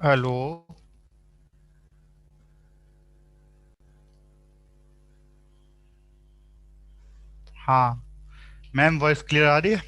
Hello. हाँ ma'am, voice clear आ रही है?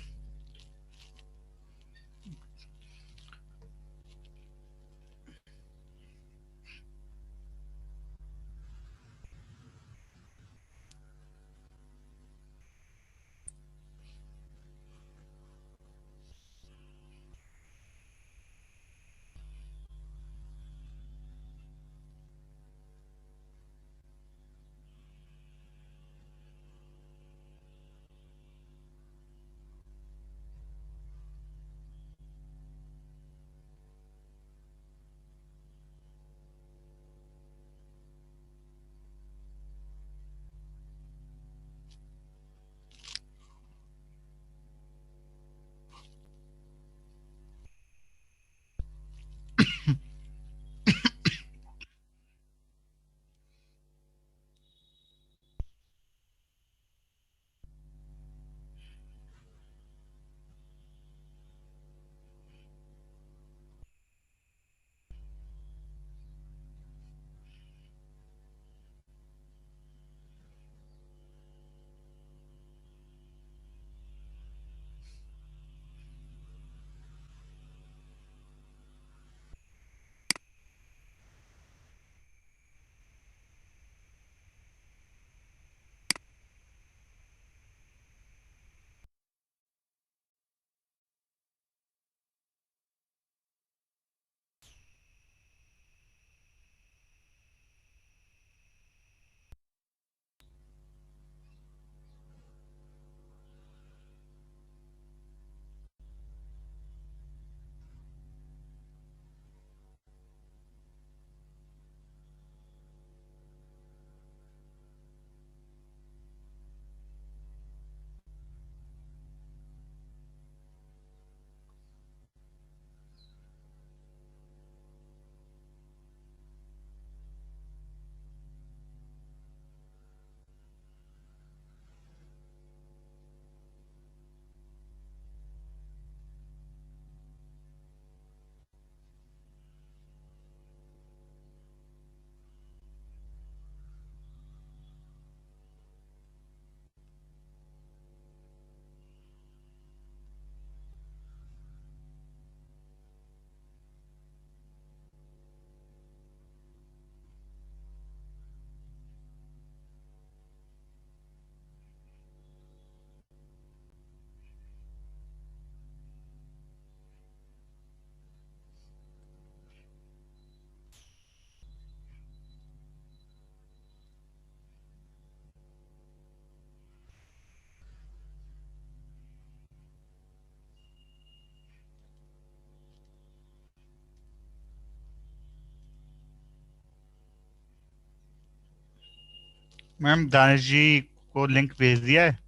मैम, दानिश जी को लिंक भेज दिया है।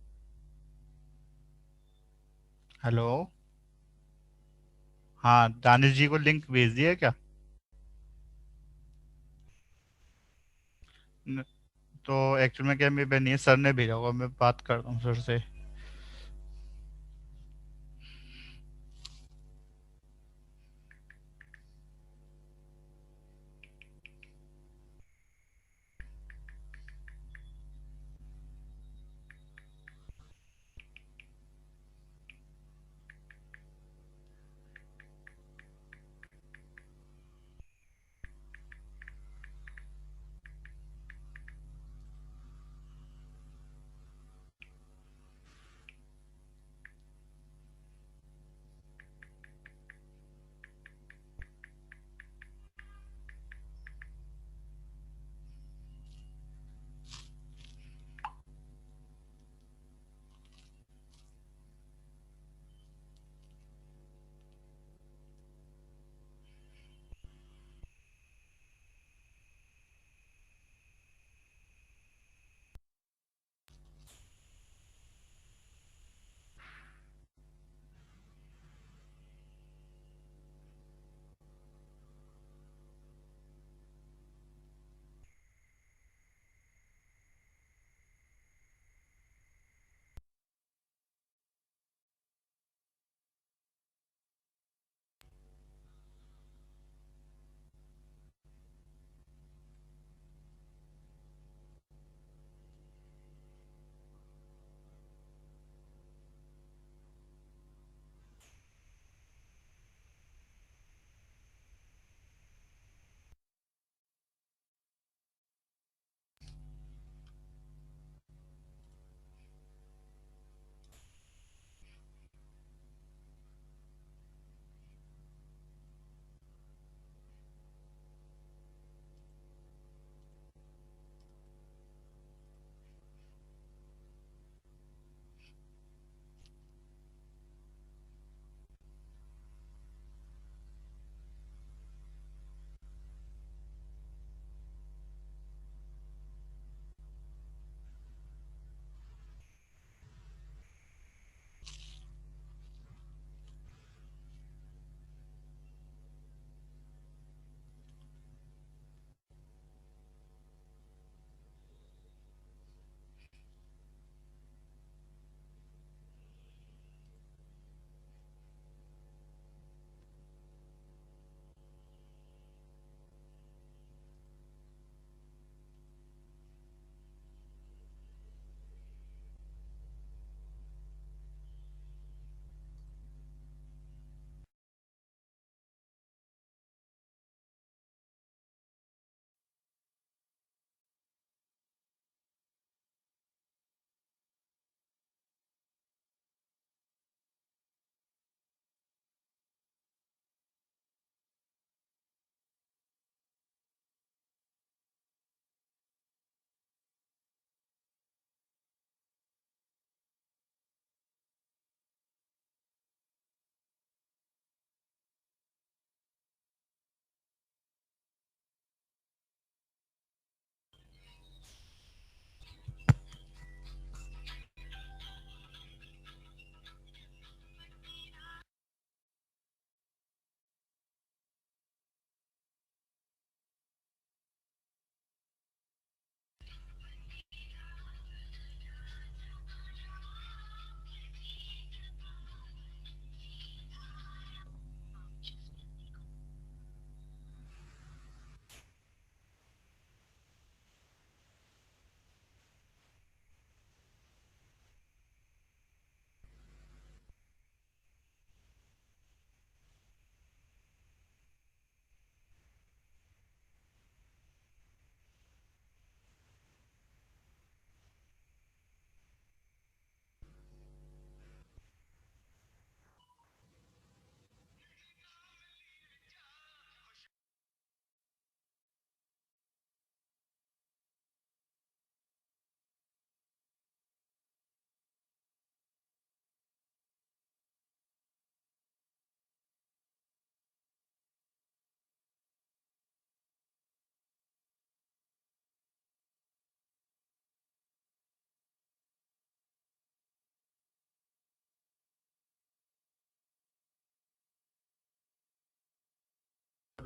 हेलो। हाँ, दानिश जी को लिंक भेज दिया है क्या? न- तो एक्चुअल में क्या, मेरे पे नहीं है, सर ने भेजा होगा, मैं बात करता हूँ सर से।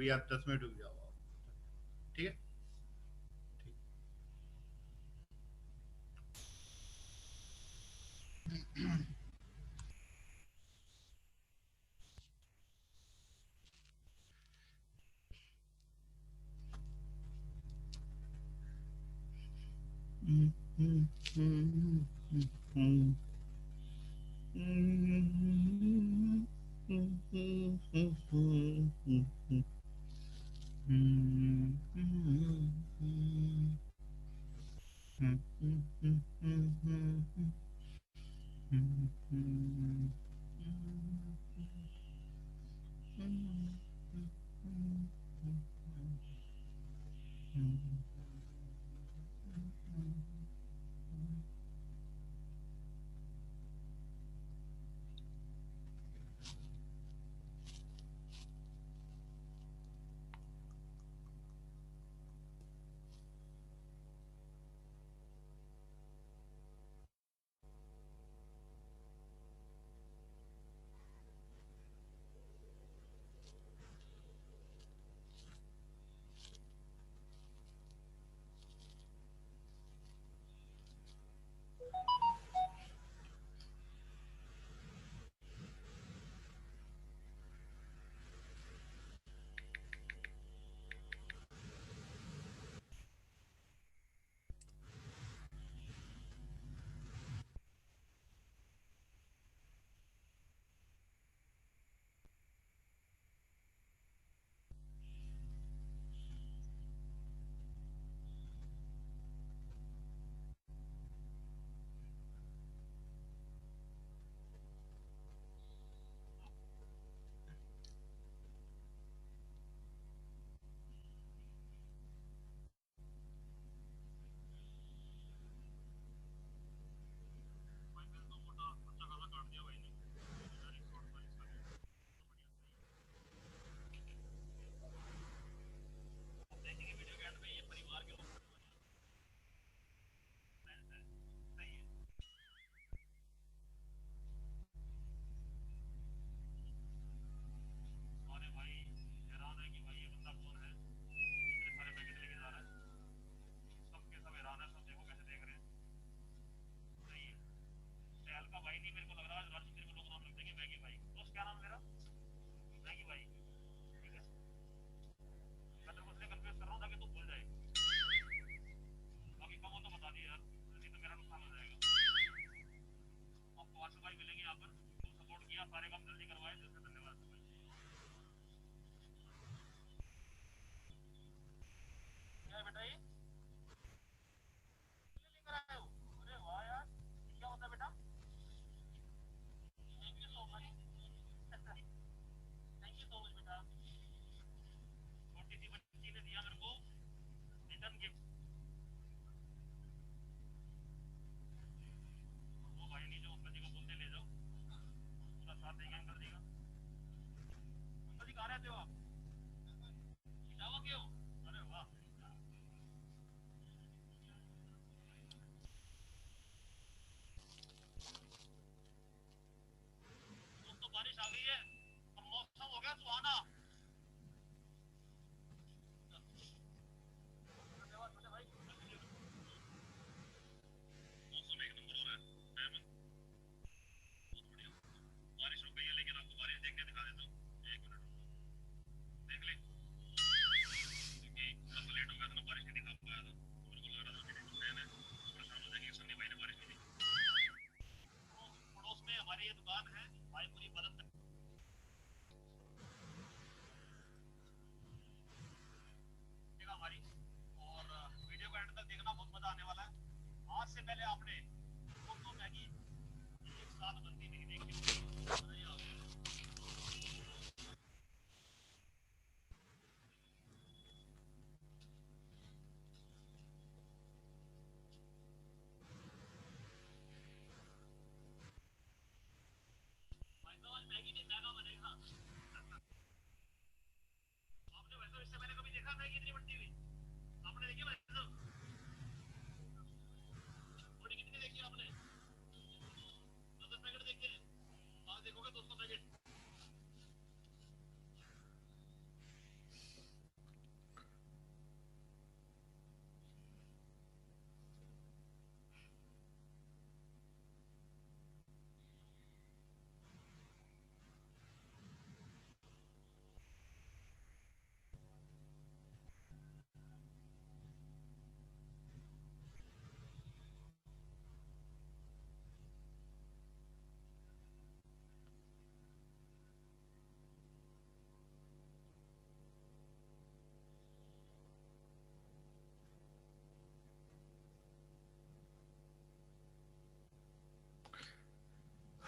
अभी आप 10 मिनट रुक जाओ आप। ठीक है। ठीक।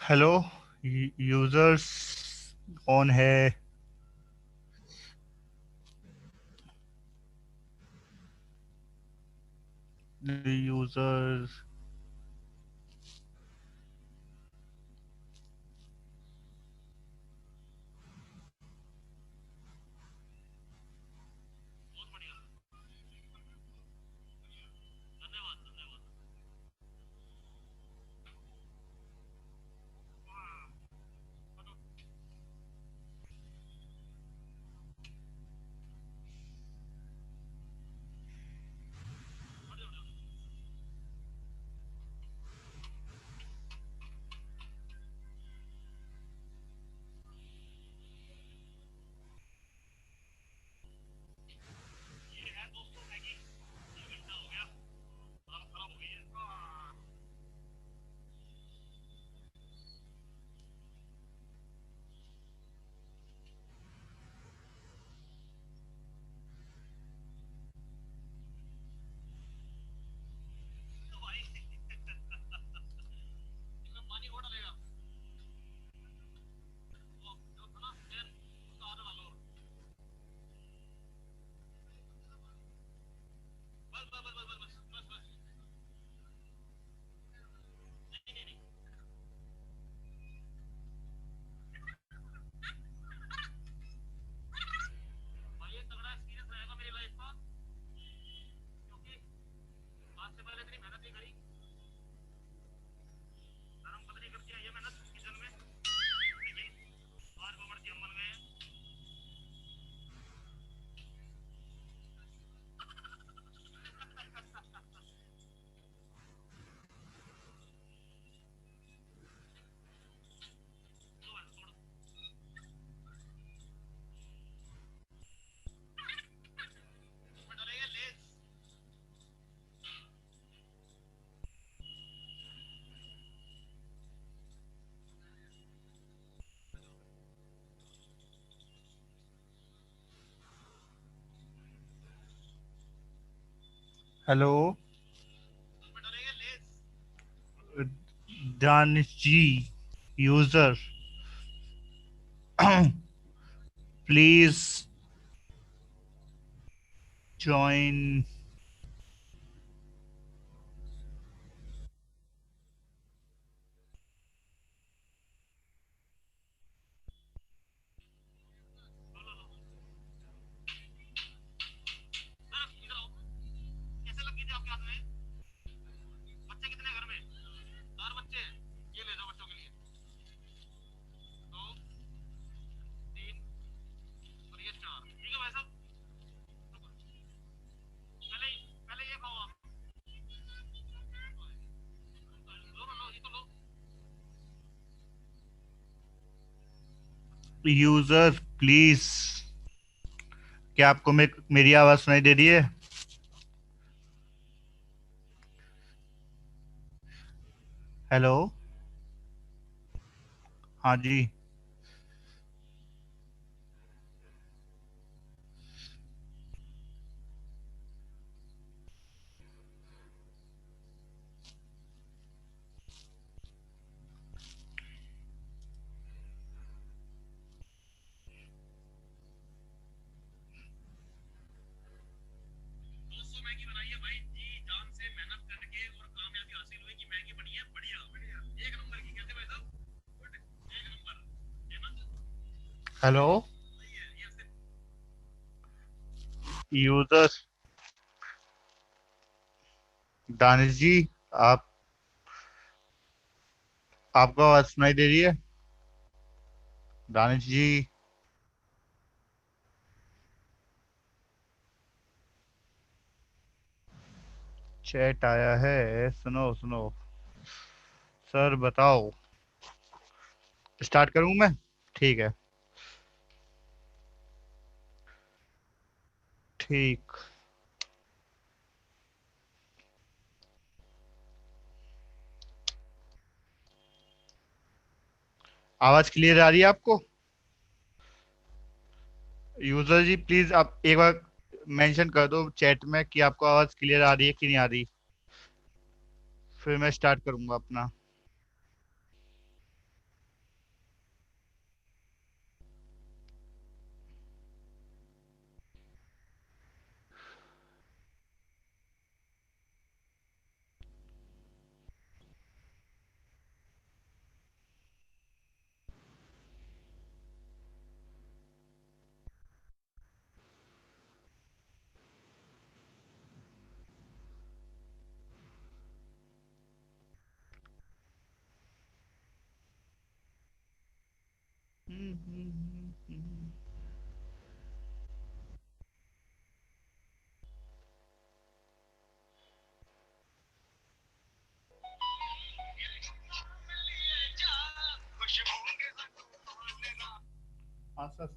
हेलो। यूजर्स कौन है? Users. Hello. Danish ji. User. Please join. User please. क्या आपको मेरी आवाज सुनाई दे रही है? हेलो। हाँ जी। हेलो। यूजर। दानिश जी। आप आपको आवाज सुनाई दे रही है? दानिश जी। चैट आया है, सुनो सुनो। सर बताओ। स्टार्ट करूं मैं? ठीक है। ठीक। आवाज क्लियर आ रही है आपको? यूजर जी प्लीज आप एक बार मेंशन कर दो चैट में कि आपको आवाज क्लियर आ रही है कि नहीं आ रही। फिर मैं स्टार्ट करूंगा अपना। हाँ सर।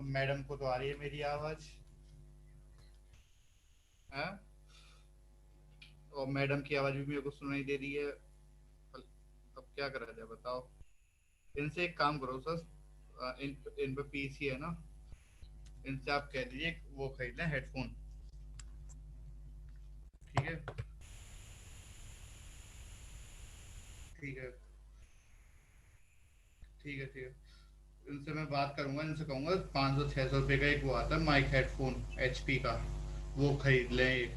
मैडम को तो आ रही है मेरी आवाज। है। और मैडम की आवाज भी मेरे को सुनाई दे रही है। अब क्या करा जाए बताओ। इनसे एक काम करो सर। इन पे पीसी है ना। इनसे आप कह दीजिए वो खरीद लें हेडफोन। ठीक है। ठीक है। ठीक है। ठीक है। इनसे मैं बात करूंगा। इनसे कहूंगा 500 600 रुपये का एक वो आता है माइक हेडफोन एचपी का। वो खरीद लें एक।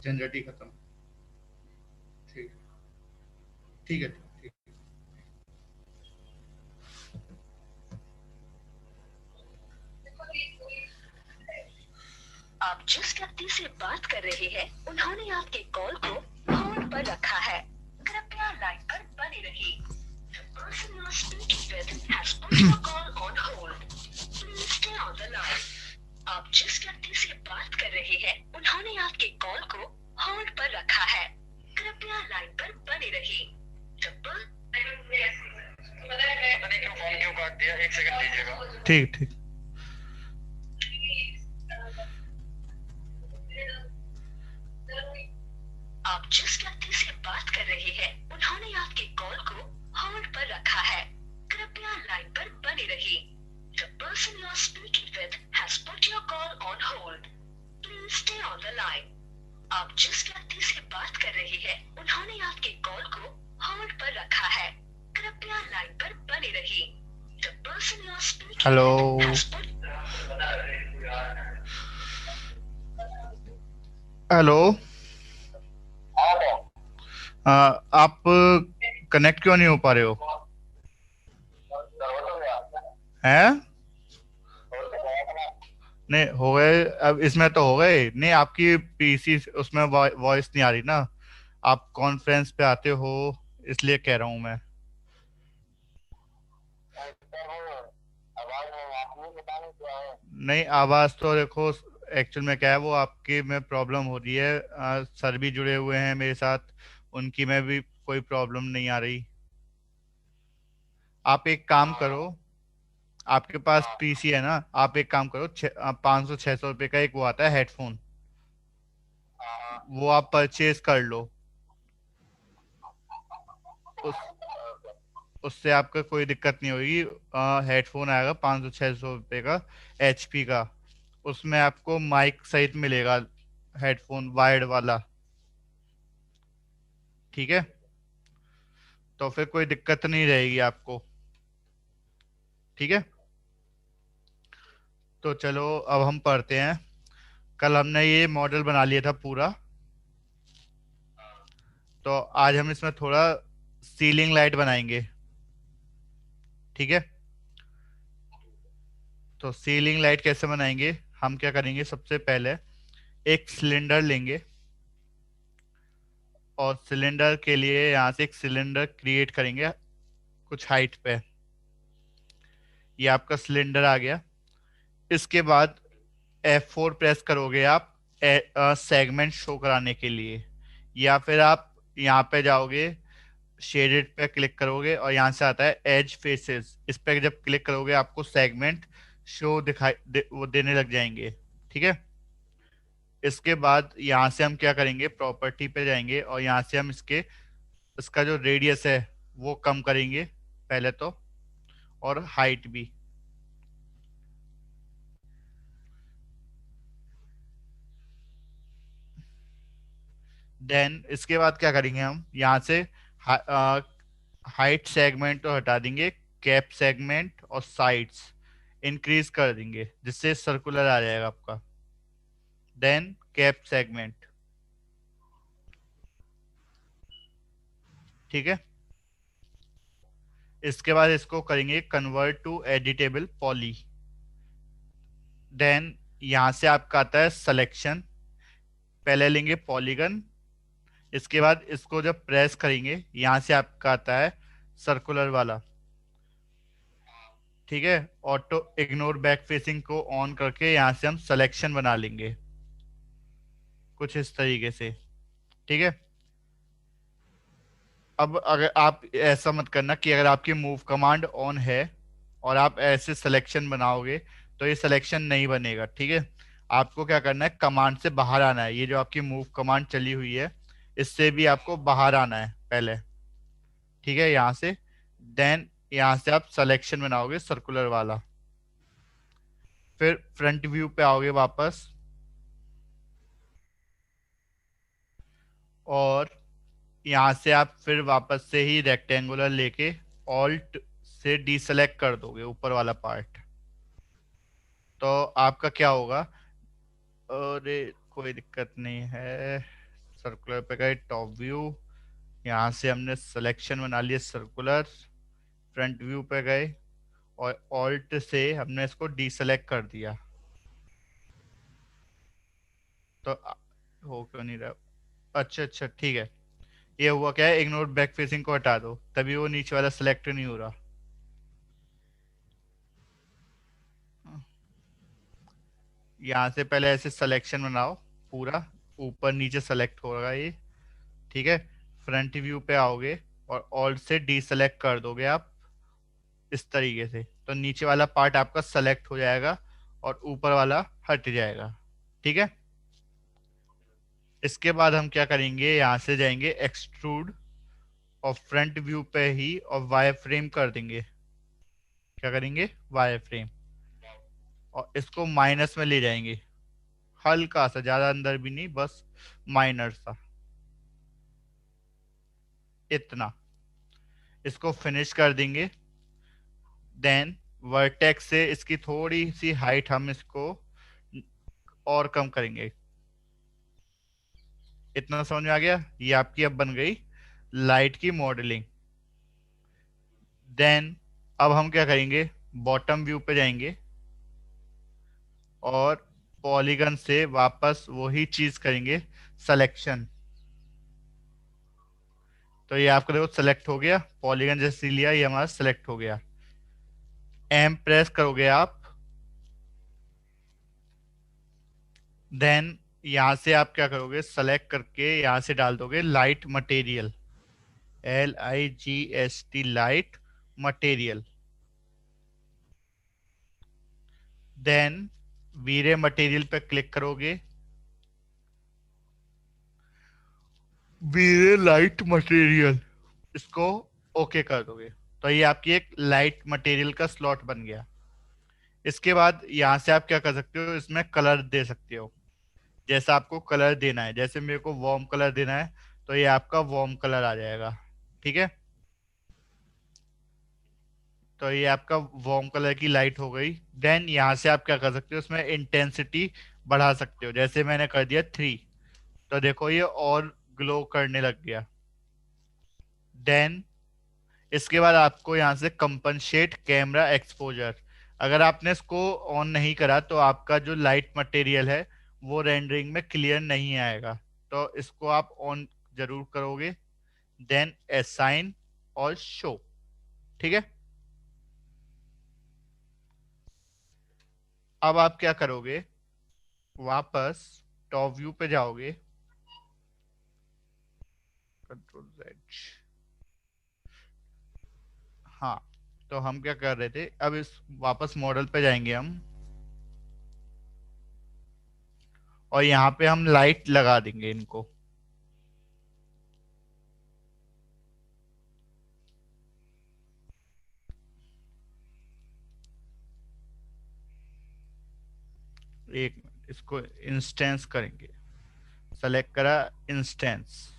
झंझट ही खत्म। ठीक। ठीक है। ठीक। आप जिस व्यक्ति से बात कर रहे हैं उन्होंने आपके कॉल को होल्ड पर रखा है। कृपया लाइन पर बने रहिए। The person you are speaking with has put your call on hold. Please stay on the line. आप जिस व्यक्ति से बात कर रहे हैं उन्होंने आपके कॉल को होल्ड पर रखा है। कृपया लाइन पर बने रहिए। मैंने क्यों फोन क्यों काट दिया? एक सेकंड दीजिएगा। ठीक। ठीक। आप जिस व्यक्ति से बात कर रहे हैं उन्होंने आपके कॉल को होल्ड पर रखा है। कृपया लाइन पर बने रहिए। The person you are speaking with has put your call on hold. Please stay on the line. आप जिस व्यक्ति से बात कर रहे हैं उन्होंने आपके कॉल को होल्ड पर रखा है। कृपया लाइन पर बने रहिए। The person you are speaking hello. with has put hello. आप कनेक्ट क्यों नहीं हो पा रहे हो? हैं? नहीं हो गए। अब इसमें तो हो गए नहीं। आपकी पीसी उसमें वॉइस नहीं आ रही ना। आप कॉन्फ्रेंस पे आते हो इसलिए कह रहा हूँ मैं। नहीं आवाज तो देखो। एक्चुअल में क्या है वो आपकी में प्रॉब्लम हो रही है। सर भी जुड़े हुए हैं मेरे साथ। उनकी में भी कोई प्रॉब्लम नहीं आ रही। आप एक काम करो। आपके पास पीसी है ना। आप एक काम करो 500 600 रुपये का एक वो आता है हेडफोन। वो आप परचेज कर लो। उस उससे आपका कोई दिक्कत नहीं होगी। हेडफोन आएगा 500 600 रुपये का एचपी का। उसमें आपको माइक सहित मिलेगा। हेडफोन वायर्ड वाला। ठीक है। तो फिर कोई दिक्कत नहीं रहेगी आपको। ठीक है। तो चलो अब हम पढ़ते हैं। कल हमने ये मॉडल बना लिया था पूरा। तो आज हम इसमें थोड़ा सीलिंग लाइट बनाएंगे। ठीक है। तो सीलिंग लाइट कैसे बनाएंगे? हम क्या करेंगे सबसे पहले एक सिलेंडर लेंगे। और सिलेंडर के लिए यहाँ से एक सिलेंडर क्रिएट करेंगे कुछ हाइट पे। ये आपका सिलेंडर आ गया। इसके बाद F4 प्रेस करोगे आप सेगमेंट शो कराने के लिए। या फिर आप यहाँ पे जाओगे शेडेड पे क्लिक करोगे और यहाँ से आता है एज फेसेस। इस पे जब क्लिक करोगे आपको सेगमेंट शो वो देने लग जाएंगे। ठीक है। इसके बाद यहाँ से हम क्या करेंगे प्रॉपर्टी पे जाएंगे और यहाँ से हम इसका जो रेडियस है वो कम करेंगे पहले तो। और हाइट भी। देन इसके बाद क्या करेंगे हम यहाँ से हाइट सेगमेंट तो हटा देंगे। कैप सेगमेंट और साइड्स इंक्रीज कर देंगे जिससे सर्कुलर आ जाएगा आपका। Then cap segment. ठीक है। इसके बाद इसको करेंगे convert to editable poly. Then यहाँ से आपका आता है सिलेक्शन। पहले लेंगे पॉलीगन। इसके बाद इसको जब प्रेस करेंगे यहाँ से आपका आता है सर्कुलर वाला, ठीक है। ऑटो इग्नोर बैक फेसिंग को ऑन करके यहाँ से हम सिलेक्शन बना लेंगे कुछ इस तरीके से, ठीक है। अब अगर आप ऐसा मत करना कि अगर आपकी मूव कमांड ऑन है और आप ऐसे सिलेक्शन बनाओगे तो ये सिलेक्शन नहीं बनेगा, ठीक है। आपको क्या करना है, कमांड से बाहर आना है। ये जो आपकी मूव कमांड चली हुई है इससे भी आपको बाहर आना है पहले, ठीक है, यहाँ से। देन यहाँ से आप सिलेक्शन बनाओगे सर्कुलर वाला, फिर फ्रंट व्यू पे आओगे वापस, और यहाँ से आप फिर वापस से ही रेक्टेंगुलर लेके ऑल्ट से डीसेलेक्ट कर दोगे ऊपर वाला पार्ट। तो आपका क्या होगा, अरे कोई दिक्कत नहीं है। सर्कुलर पे गए, टॉप व्यू, यहाँ से हमने सिलेक्शन बना लिया सर्कुलर। फ्रंट व्यू पे गए और ऑल्ट से हमने इसको डीसेलेक्ट कर दिया। तो हो क्यों नहीं रहा, अच्छा अच्छा ठीक है। ये हुआ क्या है, इग्नोर बैक फेसिंग को हटा दो तभी वो नीचे वाला सिलेक्ट नहीं हो रहा। यहाँ से पहले ऐसे सिलेक्शन बनाओ पूरा, ऊपर नीचे सेलेक्ट होगा ये, ठीक है। फ्रंट व्यू पे आओगे और ऑल्ट से डीसेलेक्ट कर दोगे आप इस तरीके से, तो नीचे वाला पार्ट आपका सेलेक्ट हो जाएगा और ऊपर वाला हट जाएगा, ठीक है। इसके बाद हम क्या करेंगे, यहाँ से जाएंगे एक्सट्रूड और फ्रंट व्यू पे ही और वाई फ्रेम कर देंगे। क्या करेंगे, वाई फ्रेम, और इसको माइनस में ले जाएंगे, हल्का सा, ज्यादा अंदर भी नहीं, बस माइनर सा, इतना। इसको फिनिश कर देंगे। देन वर्टेक्स से इसकी थोड़ी सी हाइट हम इसको और कम करेंगे। इतना समझ में आ गया, ये आपकी अब बन गई लाइट की मॉडलिंग। देन अब हम क्या करेंगे, बॉटम व्यू पे जाएंगे और पॉलीगन से वापस वही चीज करेंगे, सिलेक्शन। तो ये आपका देखो सेलेक्ट हो गया, पॉलीगन जैसे लिया ये हमारा सेलेक्ट हो गया। एम प्रेस करोगे आप, देन यहां से आप क्या करोगे, सेलेक्ट करके यहां से डाल दोगे light material, LIGST, light material. Then V-Ray material पे क्लिक करोगे, वीरे लाइट मटेरियल, इसको ओके कर दोगे। तो ये आपकी एक लाइट मटेरियल का स्लॉट बन गया। इसके बाद यहाँ से आप क्या कर सकते हो, इसमें कलर दे सकते हो जैसा आपको कलर देना है। जैसे मेरे को वार्म कलर देना है तो ये आपका वार्म कलर आ जाएगा, ठीक है। तो ये आपका वार्म कलर की लाइट हो गई। देन यहाँ से आप क्या कर सकते हो, इसमें इंटेंसिटी बढ़ा सकते हो, जैसे मैंने कर दिया 3, तो देखो ये और ग्लो करने लग गया। देन इसके बाद आपको यहाँ से कंपनसेट कैमरा एक्सपोजर, अगर आपने इसको ऑन नहीं करा तो आपका जो लाइट मटेरियल है वो रेंडरिंग में क्लियर नहीं आएगा, तो इसको आप ऑन जरूर करोगे। देन असाइन और शो, ठीक है। अब आप क्या करोगे, वापस टॉप व्यू पे जाओगे, कंट्रोल Z, हाँ। तो हम क्या कर रहे थे, अब इस वापस मॉडल पे जाएंगे हम, और यहाँ पे हम लाइट लगा देंगे इनको। एक मिनट, इसको इंस्टेंस करेंगे, सेलेक्ट करा, इंस्टेंस,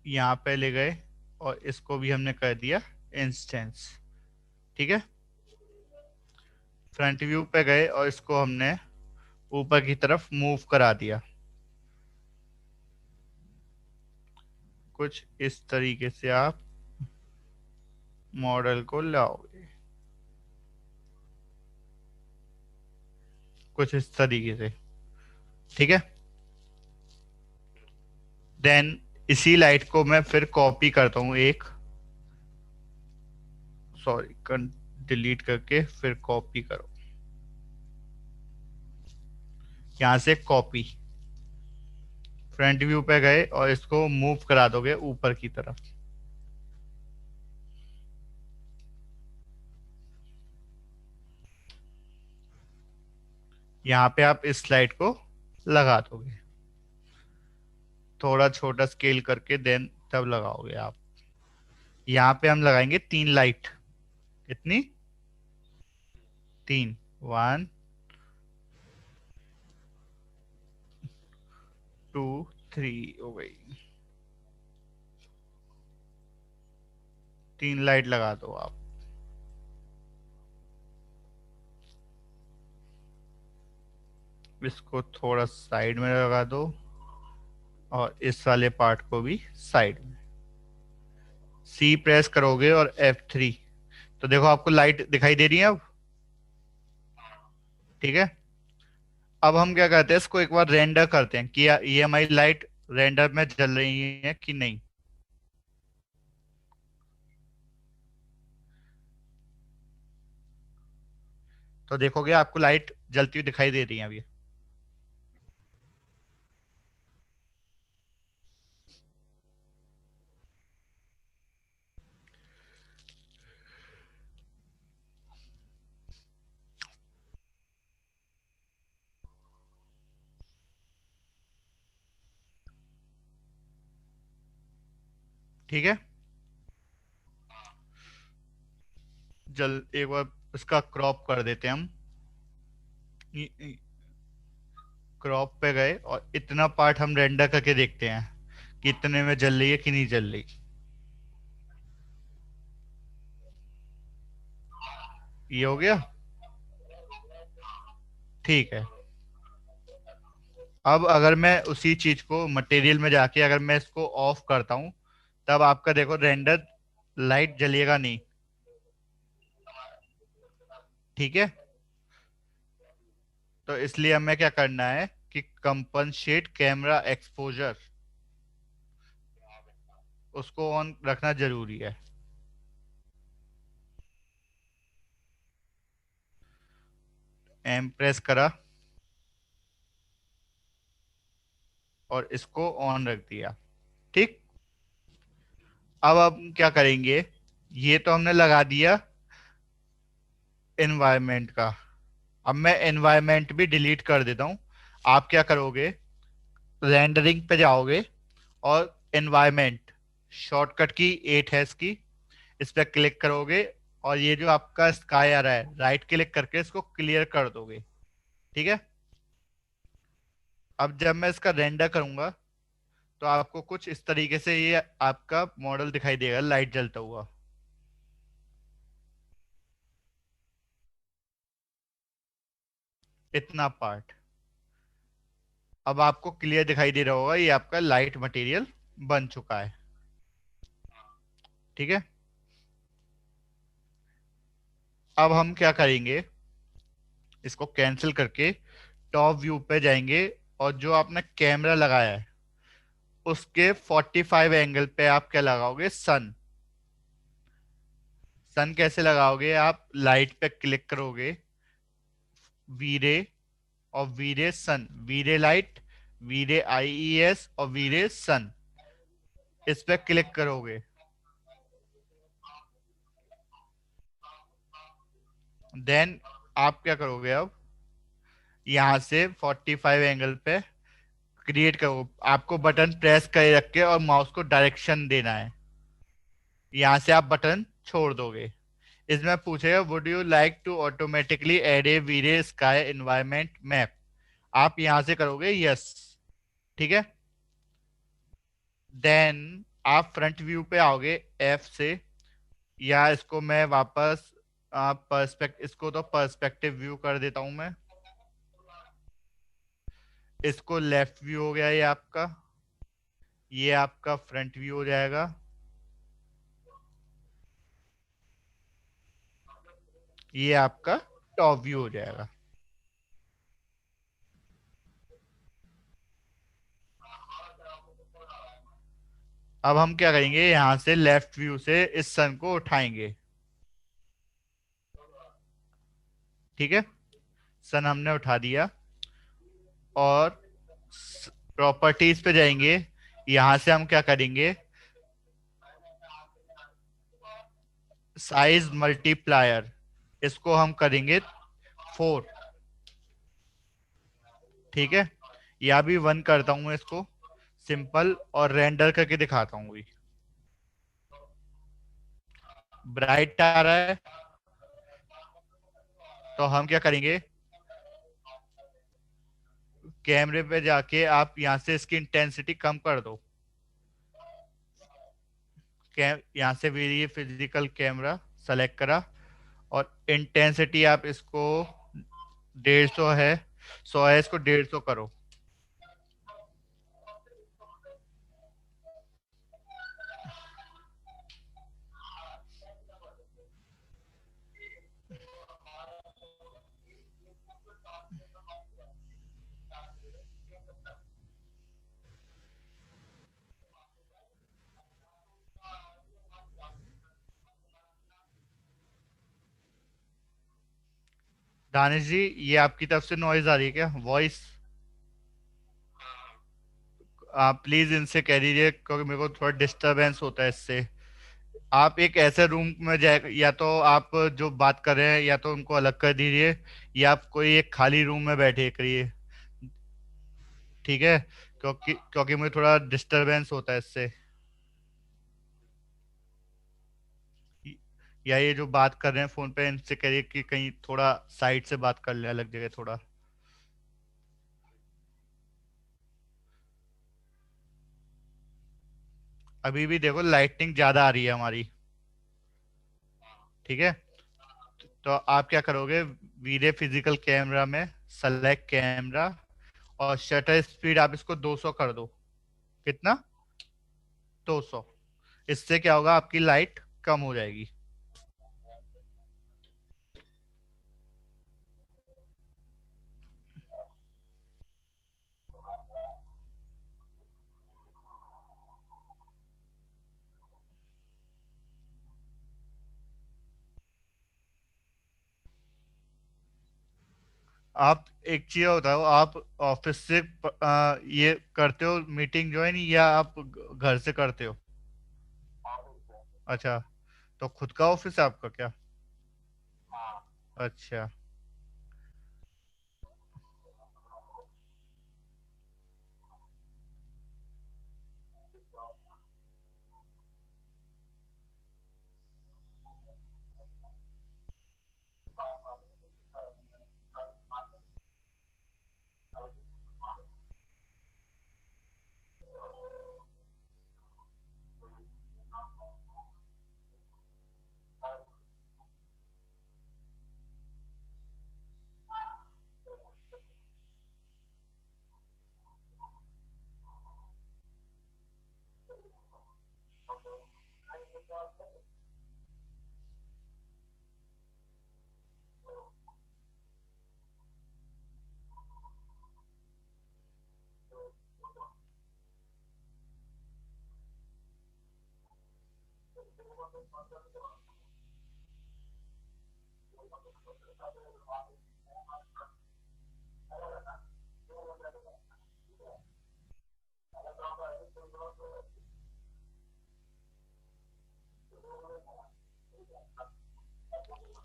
यहाँ पे ले गए और इसको भी हमने कर दिया इंस्टेंस, ठीक है। फ्रंट व्यू पे गए और इसको हमने ऊपर की तरफ मूव करा दिया कुछ इस तरीके से, आप मॉडल को लाओगे कुछ इस तरीके से, ठीक है। देन इसी लाइट को मैं फिर कॉपी करता हूँ एक, सॉरी, डिलीट करके फिर कॉपी करो, यहां से कॉपी, फ्रंट व्यू पे गए और इसको मूव करा दोगे ऊपर की तरफ। यहाँ पे आप इस स्लाइड को लगा दोगे, थोड़ा छोटा स्केल करके, देन तब लगाओगे आप। यहाँ पे हम लगाएंगे 3 लाइट। कितनी? 3, 1, 2, 3 हो गई। 3 लाइट लगा दो आप। इसको थोड़ा साइड में लगा दो और इस वाले पार्ट को भी साइड में। सी प्रेस करोगे और F3, तो देखो आपको लाइट दिखाई दे रही है अब। ठीक है, अब हम क्या करते हैं, इसको एक बार रेंडर करते हैं कि ये हमारी लाइट रेंडर में जल रही है कि नहीं। तो देखोगे आपको लाइट जलती हुई दिखाई दे रही है अभी। ठीक है, जल एक बार इसका क्रॉप कर देते हैं हम। क्रॉप पे गए और इतना पार्ट हम रेंडर करके देखते हैं कि इतने में जल रही है कि नहीं जल रही। ये हो गया। ठीक है, अब अगर मैं उसी चीज को मटेरियल में जाके अगर मैं इसको ऑफ करता हूं, तब आपका देखो रेंडर लाइट जलेगा नहीं। ठीक है, तो इसलिए हमें क्या करना है कि कंपनसेट कैमरा एक्सपोजर, उसको ऑन रखना जरूरी है। एम प्रेस करा और इसको ऑन रख दिया। ठीक, अब हम क्या करेंगे, ये तो हमने लगा दिया एनवायरनमेंट का। अब मैं एनवायरनमेंट भी डिलीट कर देता हूं। आप क्या करोगे, रेंडरिंग पे जाओगे और एनवायरनमेंट, शॉर्टकट की 8 है इसकी, इस पर क्लिक करोगे और ये जो आपका स्काई आ रहा है, राइट क्लिक करके इसको क्लियर कर दोगे। ठीक है, अब जब मैं इसका रेंडर करूंगा तो आपको कुछ इस तरीके से ये आपका मॉडल दिखाई देगा लाइट जलता हुआ। इतना पार्ट अब आपको क्लियर दिखाई दे रहा होगा, ये आपका लाइट मटेरियल बन चुका है। ठीक है, अब हम क्या करेंगे, इसको कैंसिल करके टॉप व्यू पे जाएंगे और जो आपने कैमरा लगाया है उसके 45 एंगल पे आप क्या लगाओगे, सन। सन कैसे लगाओगे, आप लाइट पे क्लिक करोगे, वीरे और वीरे सन, वीरे लाइट, वीरे IES और वीरे सन, इस पे क्लिक करोगे। देन आप क्या करोगे, अब यहाँ से 45 एंगल पे क्रिएट करो, आपको बटन प्रेस कर रख के और माउस को डायरेक्शन देना है। यहाँ से आप बटन छोड़ दोगे। इसमें पूछेगा would you like to automatically add a V-Ray sky environment map, आप यहाँ से करोगे यस। ठीक है, देन आप फ्रंट व्यू पे आओगे F से, या इसको मैं वापस इसको तो पर्सपेक्टिव व्यू कर देता हूं मैं। इसको लेफ्ट व्यू हो गया ये आपका, ये आपका फ्रंट व्यू हो जाएगा, ये आपका टॉप व्यू हो जाएगा। अब हम क्या करेंगे, यहाँ से लेफ्ट व्यू से इस सन को उठाएंगे। ठीक है, सन हमने उठा दिया और प्रॉपर्टीज पे जाएंगे। यहाँ से हम क्या करेंगे, साइज मल्टीप्लायर, इसको हम करेंगे 4। ठीक है, या भी 1 करता हूँ मैं इसको सिंपल, और रेंडर करके दिखाता हूँ भी। ब्राइट आ रहा है, तो हम क्या करेंगे, कैमरे पे जाके आप यहाँ से इसकी इंटेंसिटी कम कर दो। यहाँ से भी फिजिकल कैमरा सेलेक्ट करा, और इंटेंसिटी आप इसको 150 है, 100 है, इसको 150 करो। दानिश जी, ये आपकी तरफ से नॉइज आ रही है क्या, वॉइस? आप प्लीज इनसे कह दीजिए, क्योंकि मेरे को थोड़ा डिस्टरबेंस होता है इससे। आप एक ऐसे रूम में जाए, या तो आप जो बात कर रहे हैं या तो उनको अलग कर दीजिए, या आप कोई एक खाली रूम में बैठे करिए। ठीक है, क्योंकि क्योंकि मुझे थोड़ा डिस्टरबेंस होता है इससे। या ये जो बात कर रहे हैं फोन पे, इनसे कहिए कि कहीं थोड़ा साइड से बात कर ले, अलग जगह थोड़ा। अभी भी देखो लाइटिंग ज्यादा आ रही है हमारी। ठीक है, तो आप क्या करोगे, वीडियो फिजिकल कैमरा में सेलेक्ट कैमरा, और शटर स्पीड आप इसको 200 कर दो। कितना? 200। इससे क्या होगा, आपकी लाइट कम हो जाएगी। आप एक चीज बताओ, आप ऑफिस से ये करते हो मीटिंग ज्वाइन, या आप घर से करते हो? अच्छा, तो खुद का ऑफिस है आपका क्या? अच्छा।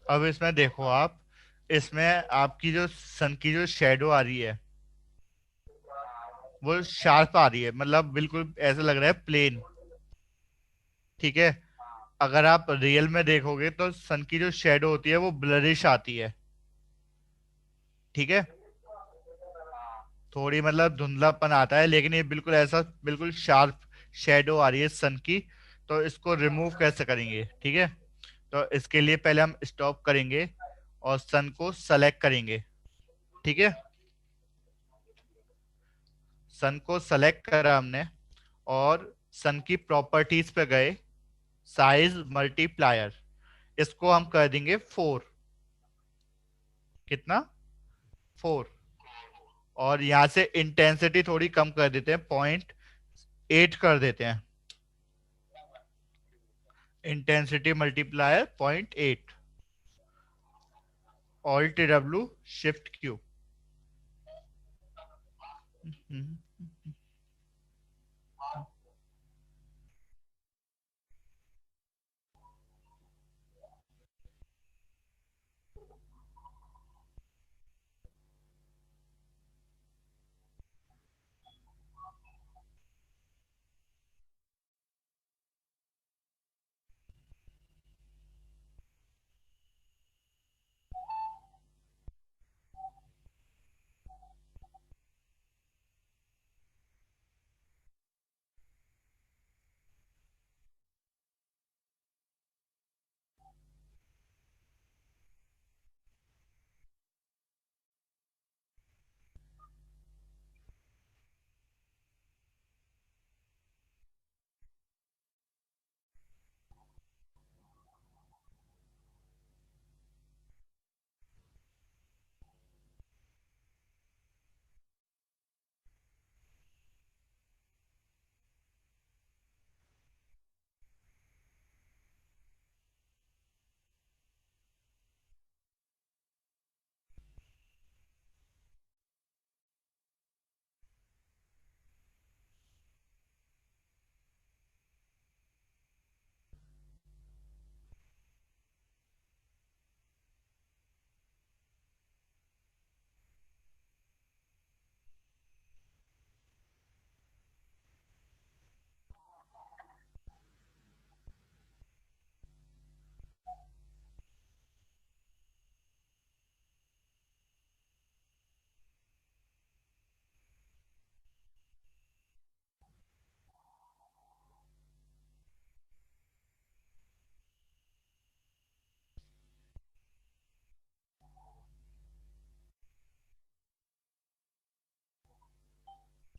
अब इसमें देखो आप, इसमें आपकी जो सन की जो शेडो आ रही है, वो शार्प आ रही है, मतलब बिल्कुल ऐसा लग रहा है प्लेन। ठीक है, अगर आप रियल में देखोगे तो सन की जो शेडो होती है वो ब्लरिश आती है। ठीक है, थोड़ी मतलब धुंधलापन आता है, लेकिन ये बिल्कुल ऐसा बिल्कुल शार्प शेडो आ रही है सन की। तो इसको रिमूव कैसे करेंगे, ठीक है, तो इसके लिए पहले हम स्टॉप करेंगे और सन को सेलेक्ट करेंगे। ठीक है, सन को सेलेक्ट करा हमने, और सन की प्रॉपर्टीज पे गए, साइज मल्टीप्लायर, इसको हम कर देंगे 4। कितना? 4। और यहाँ से इंटेंसिटी थोड़ी कम कर देते हैं, 0.8 कर देते हैं। Intensity multiplier 0.8, alt W shift Q.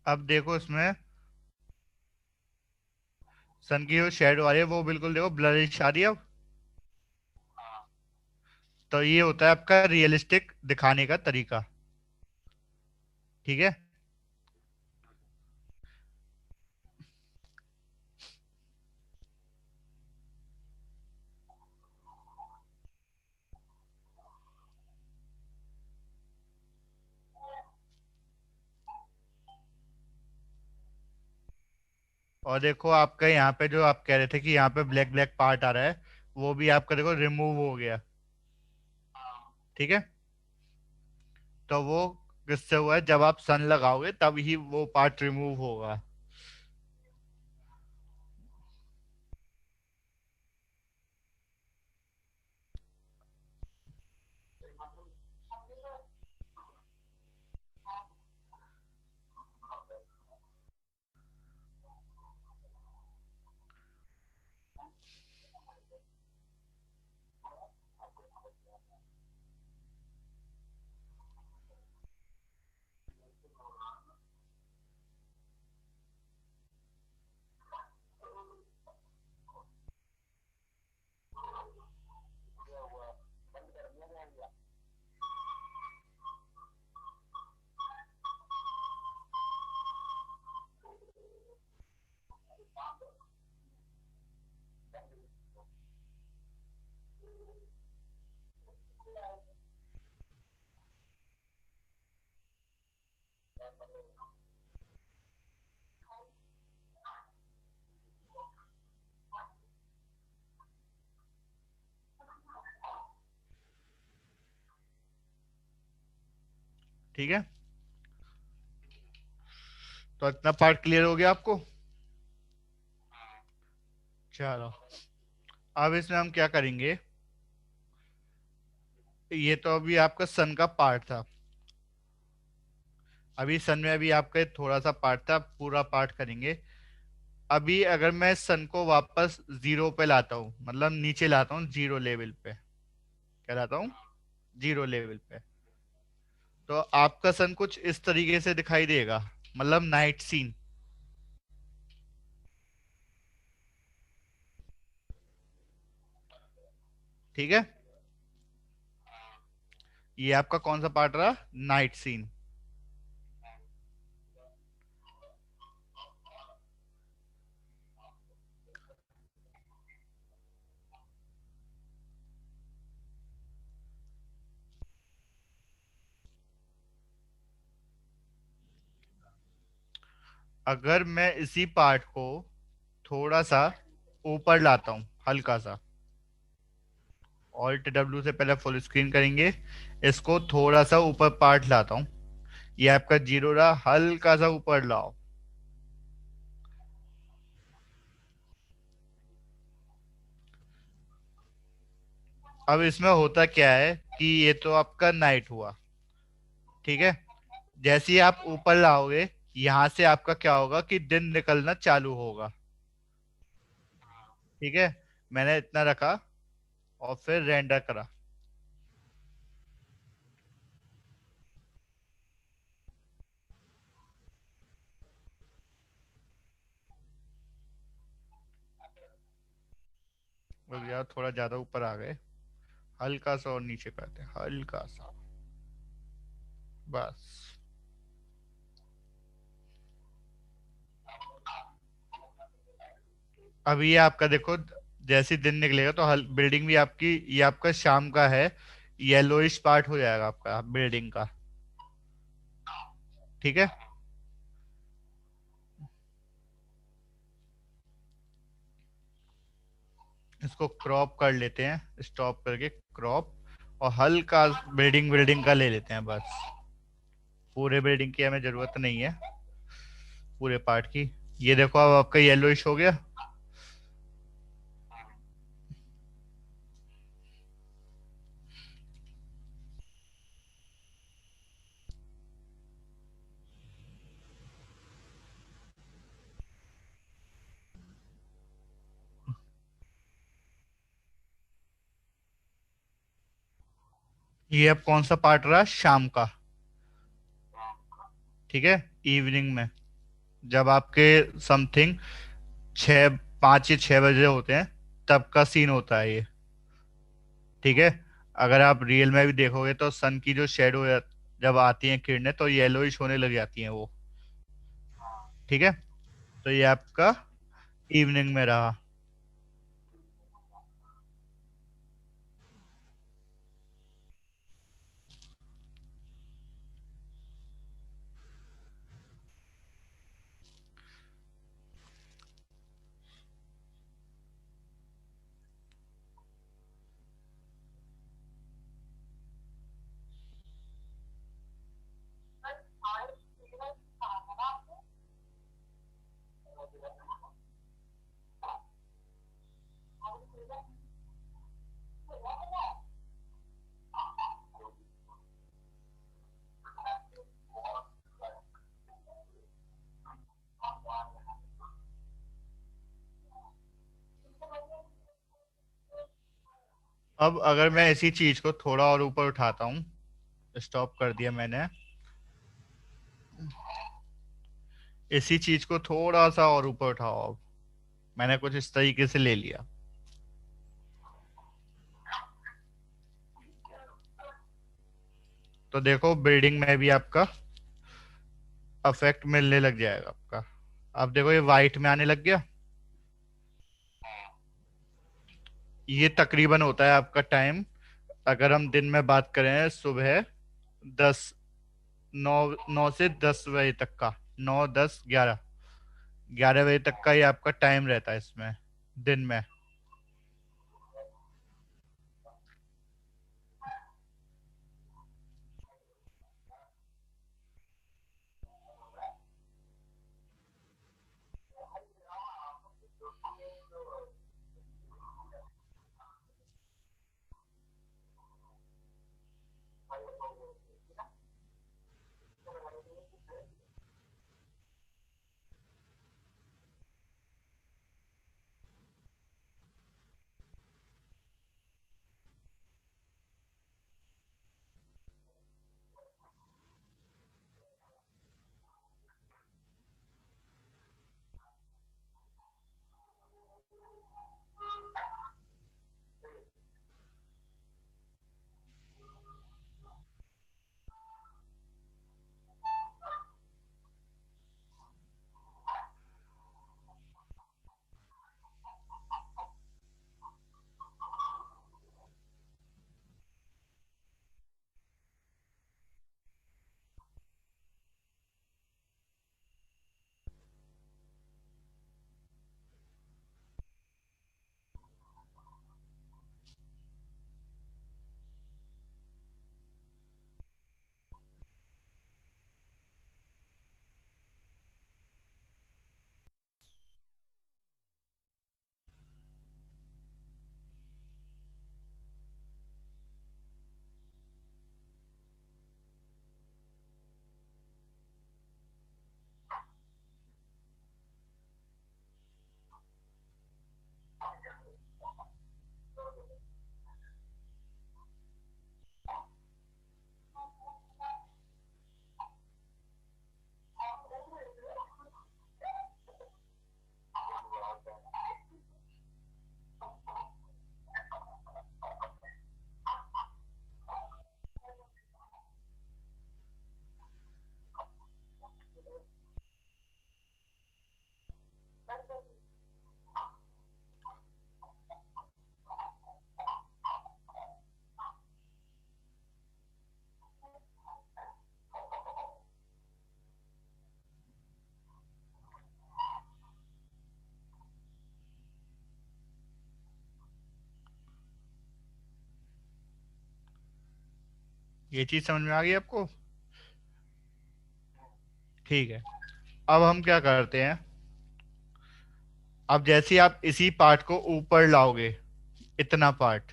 अब देखो इसमें सन की जो शेडो आ रही है वो बिल्कुल देखो ब्लरिश आ रही है अब। तो ये होता है आपका रियलिस्टिक दिखाने का तरीका। ठीक है। और देखो आपका यहाँ पे जो आप कह रहे थे कि यहाँ पे ब्लैक ब्लैक पार्ट आ रहा है, वो भी आपका देखो रिमूव हो गया। ठीक है। तो वो किससे हुआ है, जब आप सन लगाओगे तब ही वो पार्ट रिमूव होगा। ठीक है। तो इतना पार्ट क्लियर हो गया आपको। चलो, अब इसमें हम क्या करेंगे, ये तो अभी आपका सन का पार्ट था। अभी सन में अभी आपका थोड़ा सा पार्ट था, पूरा पार्ट करेंगे। अभी अगर मैं सन को वापस जीरो पे लाता हूँ, मतलब नीचे लाता हूँ जीरो लेवल पे, क्या लाता हूँ, जीरो लेवल पे, तो आपका सन कुछ इस तरीके से दिखाई देगा, मतलब नाइट सीन। ठीक है। ये आपका कौन सा पार्ट रहा, नाइट सीन। अगर मैं इसी पार्ट को थोड़ा सा ऊपर लाता हूँ, हल्का सा, ऑल्ट डब्ल्यू से पहले फुल स्क्रीन करेंगे, इसको थोड़ा सा ऊपर पार्ट लाता हूँ, ये आपका जीरो रहा, हल्का सा ऊपर लाओ। अब इसमें होता क्या है कि ये तो आपका नाइट हुआ, ठीक है। जैसे ही आप ऊपर लाओगे, यहां से आपका क्या होगा कि दिन निकलना चालू होगा, ठीक है। मैंने इतना रखा और फिर रेंडर करा। बस यार थोड़ा ज्यादा ऊपर आ गए, हल्का सा और नीचे करते हैं, हल्का सा, बस। अब ये आपका देखो, जैसे ही दिन निकलेगा तो बिल्डिंग भी आपकी, ये आपका शाम का है, येलोइश पार्ट हो जाएगा आपका बिल्डिंग का, ठीक है। इसको क्रॉप कर लेते हैं, स्टॉप करके क्रॉप, और हल्का बिल्डिंग बिल्डिंग का ले लेते हैं बस। पूरे बिल्डिंग की हमें जरूरत नहीं है, पूरे पार्ट की। ये देखो अब आपका येलोइश हो गया। ये अब कौन सा पार्ट रहा, शाम का, ठीक है। इवनिंग में जब आपके समथिंग 6, 5 या 6 बजे होते हैं, तब का सीन होता है ये, ठीक है। अगर आप रियल में भी देखोगे तो सन की जो शेडो जब आती हैं किरणें, तो येलोइश होने लग जाती हैं वो, ठीक है। तो ये आपका इवनिंग में रहा। अब अगर मैं इसी चीज को थोड़ा और ऊपर उठाता हूँ, स्टॉप कर दिया मैंने, इसी चीज को थोड़ा सा और ऊपर उठाओ, अब मैंने कुछ इस तरीके से ले लिया, तो देखो बिल्डिंग में भी आपका अफेक्ट मिलने लग जाएगा आपका। अब देखो ये वाइट में आने लग गया। ये तकरीबन होता है आपका टाइम, अगर हम दिन में बात करें, सुबह 10, 9, 9 से 10 बजे तक का, 9, 10, 11, 11 बजे तक का ये आपका टाइम रहता है इसमें, दिन में। ये चीज समझ में आ गई आपको? ठीक है। अब हम क्या करते हैं, अब जैसे ही आप इसी पार्ट को ऊपर लाओगे, इतना पार्ट,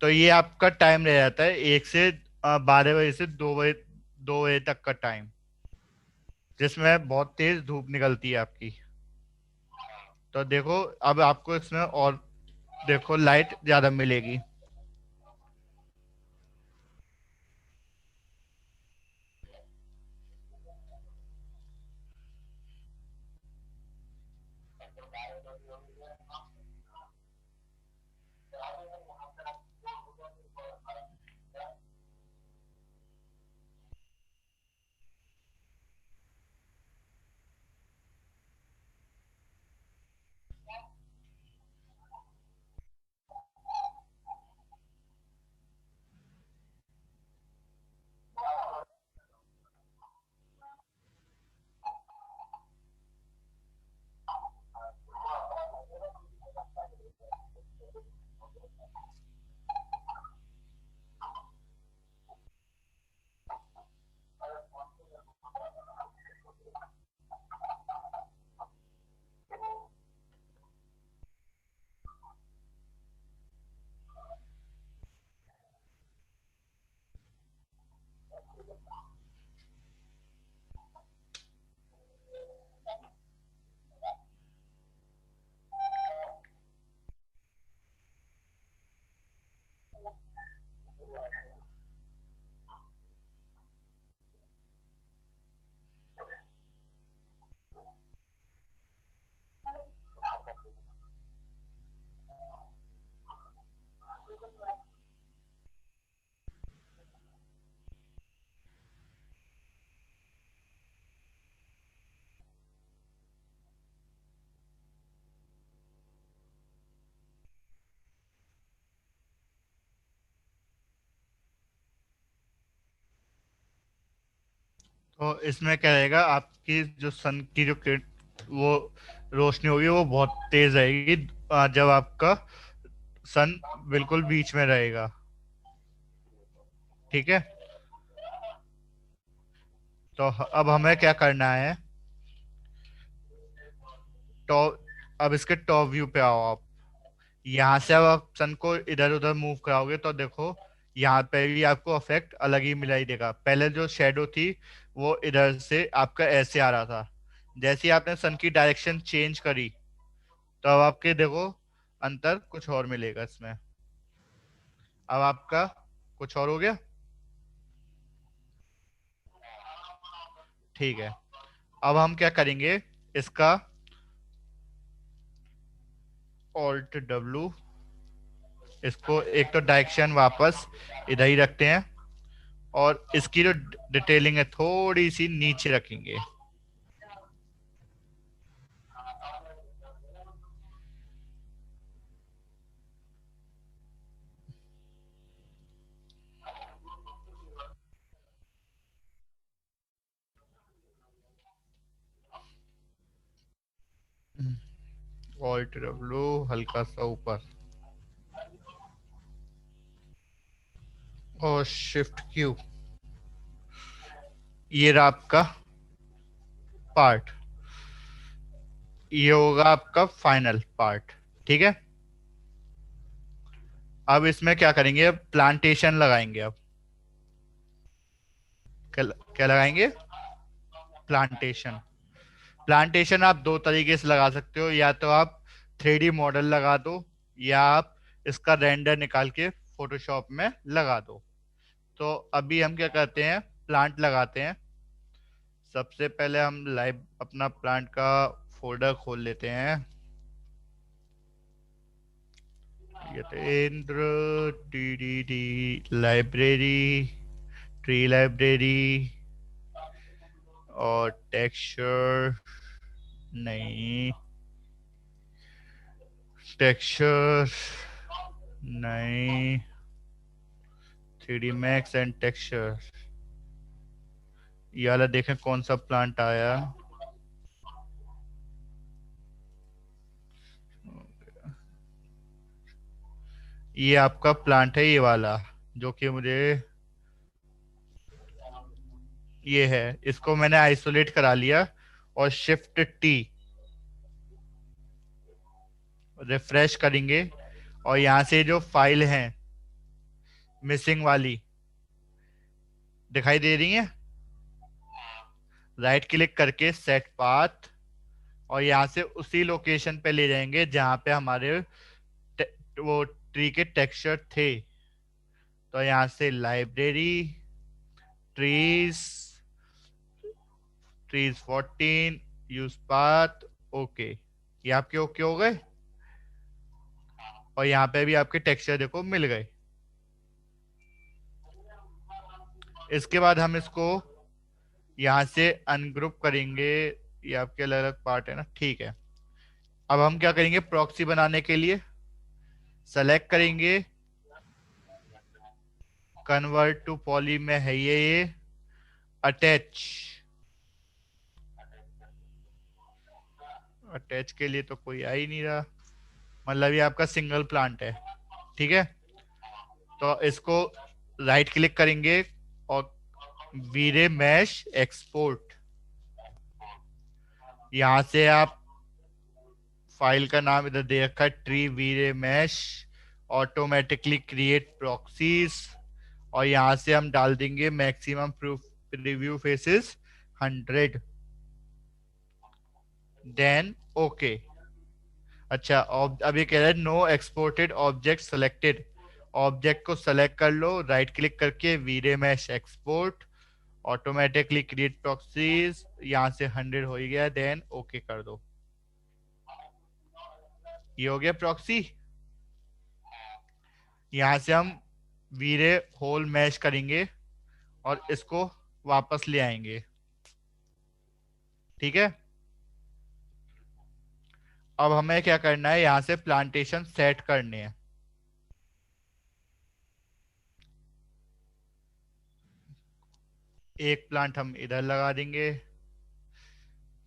तो ये आपका टाइम रह जाता है 1 से 12 बजे से 2 बजे, 2 बजे तक का टाइम, जिसमें बहुत तेज धूप निकलती है आपकी। तो देखो, अब आपको इसमें और देखो लाइट ज्यादा मिलेगी। तो इसमें क्या रहेगा, आपकी जो सन की जो किरण, वो रोशनी होगी वो बहुत तेज रहेगी, जब आपका सन बिल्कुल बीच में रहेगा। ठीक है। तो अब हमें क्या करना है, टॉप, अब इसके टॉप व्यू पे आओ आप। यहाँ से अब आप सन को इधर उधर मूव कराओगे तो देखो, यहाँ पे भी आपको अफेक्ट अलग ही मिलाई देगा। पहले जो शेडो थी वो इधर से आपका ऐसे आ रहा था, जैसे ही आपने सन की डायरेक्शन चेंज करी, तो अब आपके देखो अंतर कुछ और मिलेगा इसमें। अब आपका कुछ और हो गया। ठीक है। अब हम क्या करेंगे, इसका ऑल्ट डब्लू, इसको एक तो डायरेक्शन वापस इधर ही रखते हैं, और इसकी जो डिटेलिंग है थोड़ी सी नीचे रखेंगे। ऑल्ट डब्लू हल्का सा ऊपर, और शिफ्ट क्यू, ये रहा आपका पार्ट, ये होगा आपका फाइनल पार्ट। ठीक है। अब इसमें क्या करेंगे, अब प्लांटेशन लगाएंगे। अब क्या लगाएंगे, प्लांटेशन। प्लांटेशन आप दो तरीके से लगा सकते हो, या तो आप 3D मॉडल लगा दो, या आप इसका रेंडर निकाल के फोटोशॉप में लगा दो। तो अभी हम क्या करते हैं, प्लांट लगाते हैं। सबसे पहले हम लाइव अपना प्लांट का फोल्डर खोल लेते हैं। Yatendra DDD library, tree library, और टेक्सचर नहीं, टेक्सचर नहीं, 3D मैक्स एंड टेक्सचर, ये वाला देखें कौन सा प्लांट आया। ये आपका प्लांट है, ये वाला, जो कि मुझे ये है, इसको मैंने आइसोलेट करा लिया और शिफ्ट टी रिफ्रेश करेंगे और यहाँ से जो फाइल है मिसिंग वाली दिखाई दे रही है, राइट क्लिक करके सेट पाथ और यहाँ से उसी लोकेशन पे ले जाएंगे जहाँ पे हमारे वो ट्री के टेक्सचर थे। तो यहाँ से library trees trees 14 use path okay, ये आपके ओके हो गए और यहाँ पे भी आपके टेक्सचर देखो मिल गए। इसके बाद हम इसको यहाँ से अनग्रुप करेंगे, ये आपके अलग अलग पार्ट है ना, ठीक है। अब हम क्या करेंगे, प्रॉक्सी बनाने के लिए सेलेक्ट करेंगे, कन्वर्ट टू पॉली में है ये अटैच, अटैच के लिए तो कोई आ ही नहीं रहा, मतलब ये आपका सिंगल प्लांट है, ठीक है। तो इसको राइट क्लिक करेंगे और वीरे मैश एक्सपोर्ट, यहां से आप फाइल का नाम इधर दे रखा है ट्री वीरे मैश ऑटोमेटिकली क्रिएट प्रॉक्सीज और यहां से हम डाल देंगे maximum proof review faces 100 then okay. अच्छा अब ये कह रहा है no exported object selected, object को सेलेक्ट कर लो राइट क्लिक करके V-Ray mesh export automatically create proxies, यहां से 100 हो ही गया, देन ओके कर दो। ये हो गया प्रॉक्सी। यहां से हम वीरे होल मैश करेंगे और इसको वापस ले आएंगे, ठीक है। अब हमें क्या करना है, यहां से प्लांटेशन सेट करने हैं। एक प्लांट हम इधर लगा देंगे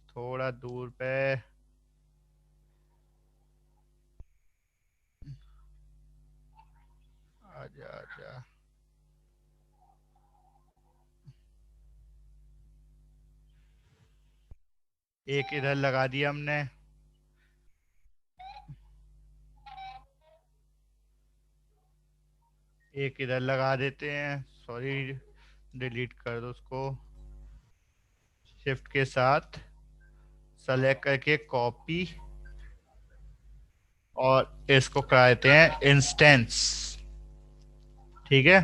थोड़ा दूर पे, आजा आजा, एक इधर लगा दिया हमने, एक इधर लगा देते हैं, सॉरी डिलीट कर दो उसको, शिफ्ट के साथ सेलेक्ट करके कॉपी और इसको करा देते हैं इंस्टेंस, ठीक है।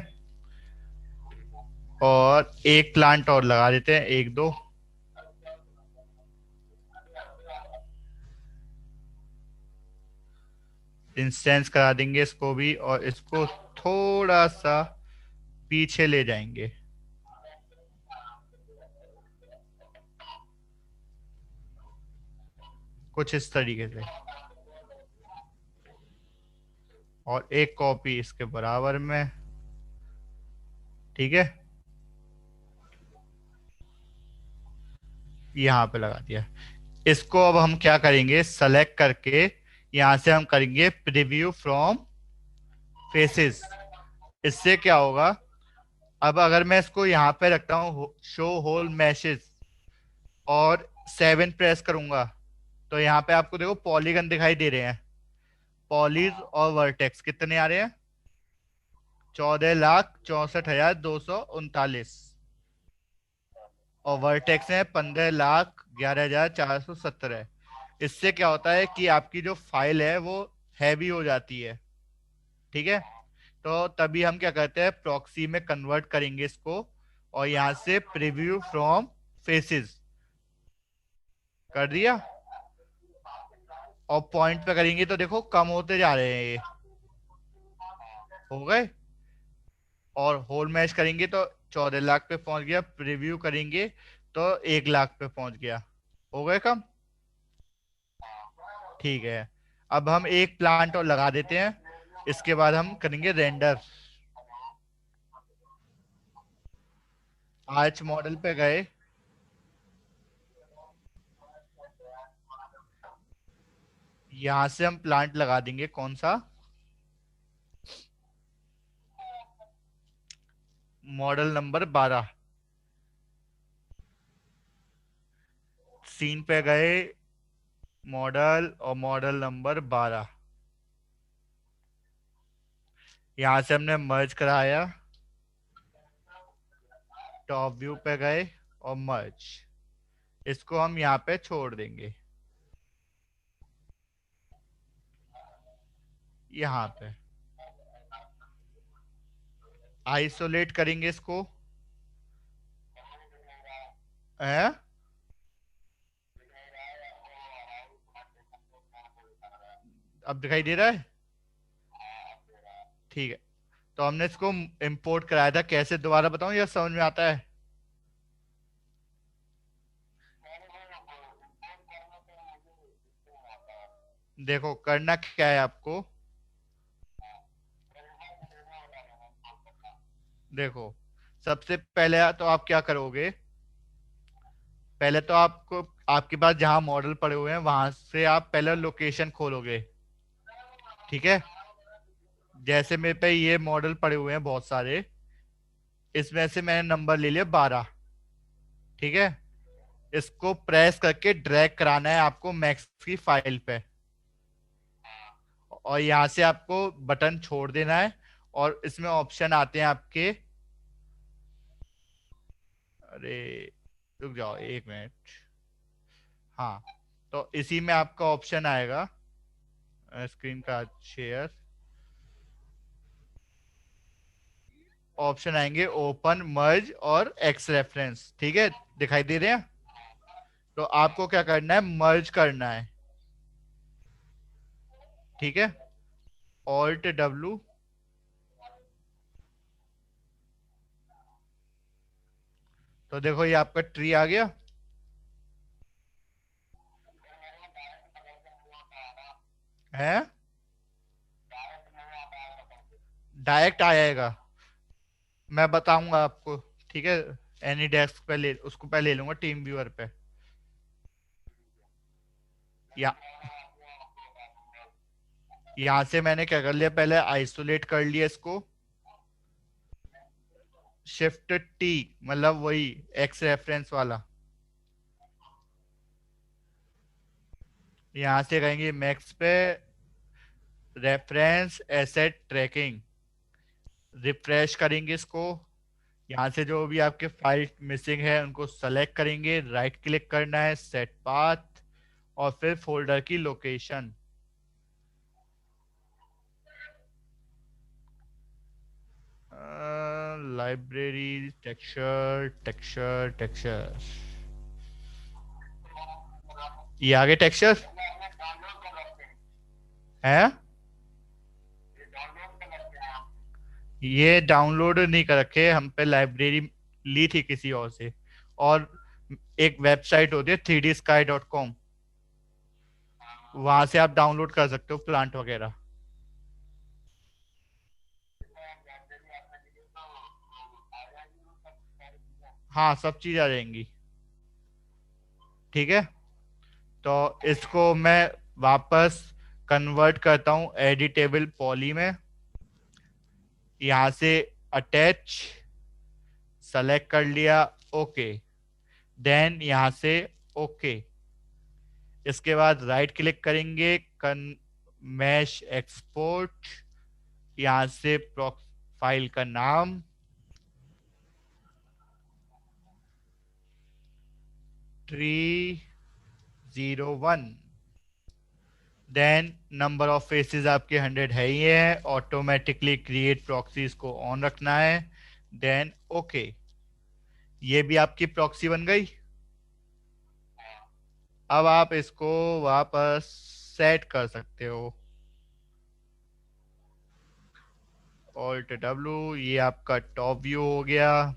और एक प्लांट और लगा देते हैं, एक दो, इंस्टेंस करा देंगे इसको भी और इसको थोड़ा सा पीछे ले जाएंगे, कुछ इस तरीके से, और एक कॉपी इसके बराबर में, ठीक है, यहाँ पे लगा दिया। इसको अब हम क्या करेंगे, सेलेक्ट करके यहां से हम करेंगे प्रीव्यू फ्रॉम फेसेस। इससे क्या होगा, अब अगर मैं इसको यहाँ पे रखता हूँ शो होल मैशेस और 7 प्रेस करूंगा तो यहाँ पे आपको देखो पॉलीगन दिखाई दे रहे हैं, पॉलीज और वर्टेक्स कितने आ रहे हैं, 14,64,239 और वर्टेक्स है 15,11,417। इससे क्या होता है कि आपकी जो फाइल है वो हैवी हो जाती है, ठीक है। तो तभी हम क्या करते हैं, प्रॉक्सी में कन्वर्ट करेंगे इसको और यहां से प्रीव्यू फ्रॉम फेसेस कर दिया और पॉइंट पे करेंगे तो देखो कम होते जा रहे हैं ये, हो गए। और होल मैच करेंगे तो 14 लाख पे पहुंच गया, प्रीव्यू करेंगे तो 1 लाख पे पहुंच गया, हो गए कम, ठीक है। अब हम एक प्लांट और लगा देते हैं, इसके बाद हम करेंगे रेंडर। आर्च मॉडल पे गए, यहां से हम प्लांट लगा देंगे कौन सा, मॉडल नंबर 12, सीन पे गए, मॉडल और मॉडल नंबर 12, यहाँ से हमने मर्ज कराया, टॉप व्यू पे गए और मर्ज, इसको हम यहाँ पे छोड़ देंगे, यहाँ पे आइसोलेट करेंगे इसको है। अब दिखाई दे रहा है? ठीक है, तो हमने इसको इंपोर्ट कराया था, कैसे दोबारा बताऊं या समझ में आता है? देखो करना क्या है आपको, देखो सबसे पहले तो आप क्या करोगे, पहले तो आपको, आपके पास जहां मॉडल पड़े हुए हैं वहां से आप पहले लोकेशन खोलोगे, ठीक है? जैसे मेरे पे ये मॉडल पड़े हुए हैं बहुत सारे, इसमें से मैंने नंबर ले लिया 12, ठीक है? इसको प्रेस करके ड्रैग कराना है आपको मैक्स की फाइल पे, और यहाँ से आपको बटन छोड़ देना है, और इसमें ऑप्शन आते हैं आपके, अरे रुक जाओ एक मिनट, हाँ, तो इसी में आपका ऑप्शन आएगा, स्क्रीन का शेयर, ऑप्शन आएंगे ओपन, मर्ज और एक्स रेफरेंस, ठीक है? दिखाई दे रहे हैं? तो आपको क्या करना है, मर्ज करना है, ठीक है? ऑल्ट डब्लू, तो देखो ये आपका ट्री आ गया है, डायरेक्ट आ जाएगा, मैं बताऊंगा आपको, ठीक है? एनी डेस्क पे ले, उसको पहले ले लूंगा टीम व्यूअर पे, या यहाँ से मैंने क्या कर लिया, पहले आइसोलेट कर लिया इसको, शिफ्ट टी, मतलब वही एक्स रेफरेंस वाला, यहाँ से कहेंगे मैक्स पे, रेफरेंस एसेट ट्रैकिंग, रिफ्रेश करेंगे इसको, यहाँ से जो भी आपके फाइल मिसिंग है उनको सेलेक्ट करेंगे, राइट क्लिक करना है, सेट पाथ, और फिर फोल्डर की location, library, texture texture texture, ये आगे टेक्सचर है, ये डाउनलोड नहीं कर रखे हम पे, लाइब्रेरी ली थी किसी और से, और एक वेबसाइट होती है 3dsky.com, वहां से आप डाउनलोड कर सकते हो प्लांट वगैरह। हाँ सब चीज आ जाएंगी, ठीक है? तो इसको मैं वापस कन्वर्ट करता हूँ एडिटेबल पॉली में, यहाँ से अटैच सेलेक्ट कर लिया, ओके, देन यहाँ से ओके, इसके बाद राइट क्लिक करेंगे, कन मैश एक्सपोर्ट, यहाँ से फाइल का नाम tree01, then number of faces आपके 100 है ही है, ऑटोमेटिकली क्रिएट प्रॉक्सीज को ऑन रखना है, देन ओके, ये भी आपकी प्रॉक्सी बन गई। अब आप इसको वापस सेट कर सकते हो, ऑल्ट डब्ल्यू, ये आपका टॉप व्यू हो गया,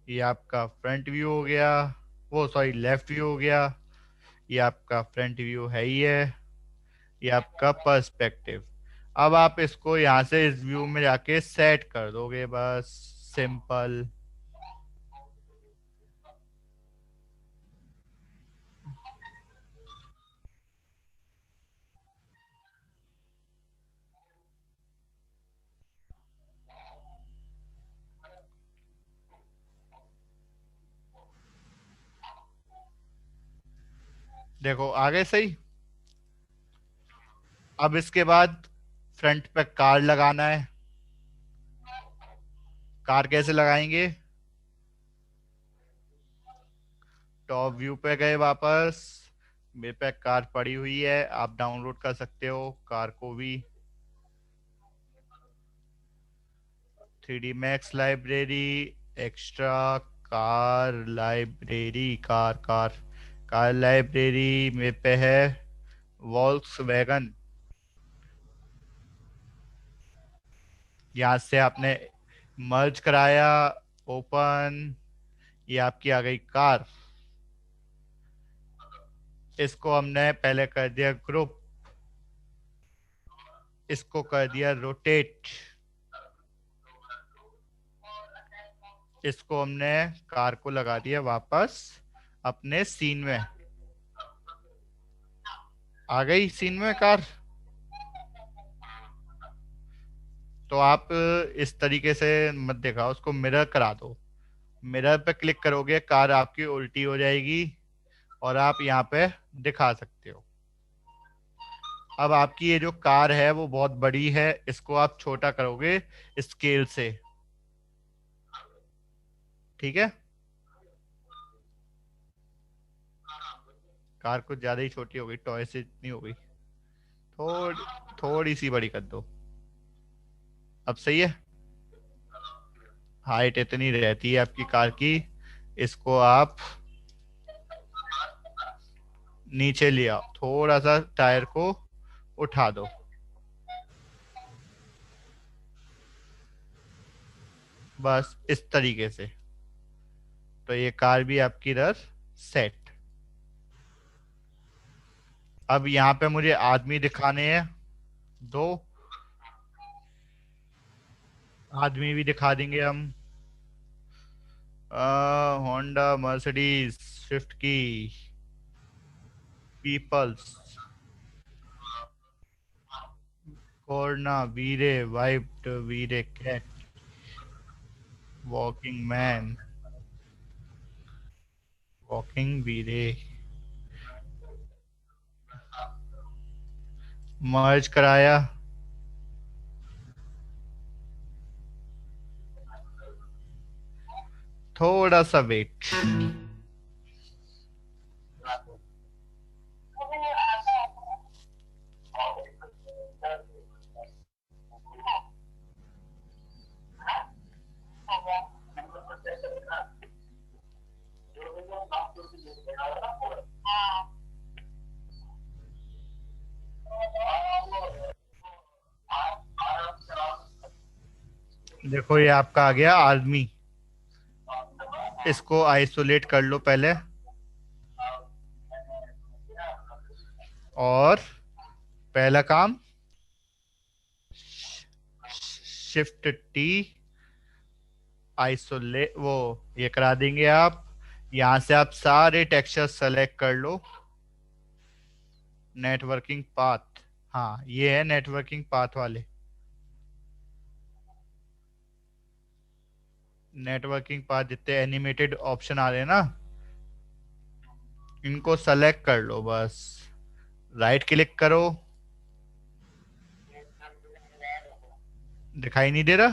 ये आपका फ्रंट व्यू हो गया, वो सॉरी लेफ्ट व्यू हो गया, ये आपका फ्रंट व्यू है ही है, ये आपका पर्सपेक्टिव। अब आप इसको यहाँ से इस व्यू में जाके सेट कर दोगे, बस सिंपल। देखो आ गए सही। अब इसके बाद फ्रंट पे कार लगाना है। कार कैसे लगाएंगे? टॉप व्यू पे गए वापस। मेरे पे कार पड़ी हुई है, आप डाउनलोड कर सकते हो कार को भी। 3D max library, extra, car library, car car car library में पे है वॉल्क्स वैगन। यहाँ से आपने मर्ज कराया, ओपन, ये आपकी आ गई कार। इसको हमने पहले कर दिया ग्रुप, इसको कर दिया रोटेट, इसको हमने कार को लगा दिया वापस अपने सीन में। आ गई सीन में कार। तो आप इस तरीके से मत दिखाओ, उसको मिरर करा दो। मिरर पे क्लिक करोगे कार आपकी उल्टी हो जाएगी और आप यहाँ पे दिखा सकते हो। अब आपकी ये जो कार है वो बहुत बड़ी है, इसको आप छोटा करोगे स्केल से। ठीक है, कार कुछ ज्यादा ही छोटी हो गई, टॉय से इतनी हो गई। थोड़ी थोड़ी सी बड़ी कर दो। अब सही है। हाइट इतनी रहती है आपकी कार की। इसको आप नीचे ले आओ, थोड़ा सा टायर को उठा दो, बस इस तरीके से। तो ये कार भी आपकी रह सेट। अब यहाँ पे मुझे आदमी दिखाने हैं दो, आदमी भी दिखा देंगे हम। होंडा, मर्सिडीज, स्विफ्ट की, पीपल्स, कोरना, वीरे, वाइप्ड, वीरे कैट, वॉकिंग मैन, वॉकिंग वीरे। मर्ज कराया। थोड़ा सा वेट। देखो ये आपका आ गया आदमी। इसको आइसोलेट कर लो पहले, और पहला काम शिफ्ट टी आइसोलेट, वो ये करा देंगे आप। यहां से आप सारे टेक्सचर सेलेक्ट कर लो। नेटवर्किंग पाथ, हाँ ये है नेटवर्किंग पाथ वाले। नेटवर्किंग पाथ जितने एनिमेटेड ऑप्शन आ रहे हैं ना, इनको सेलेक्ट कर लो बस। राइट क्लिक करो। दिखाई नहीं दे रहा?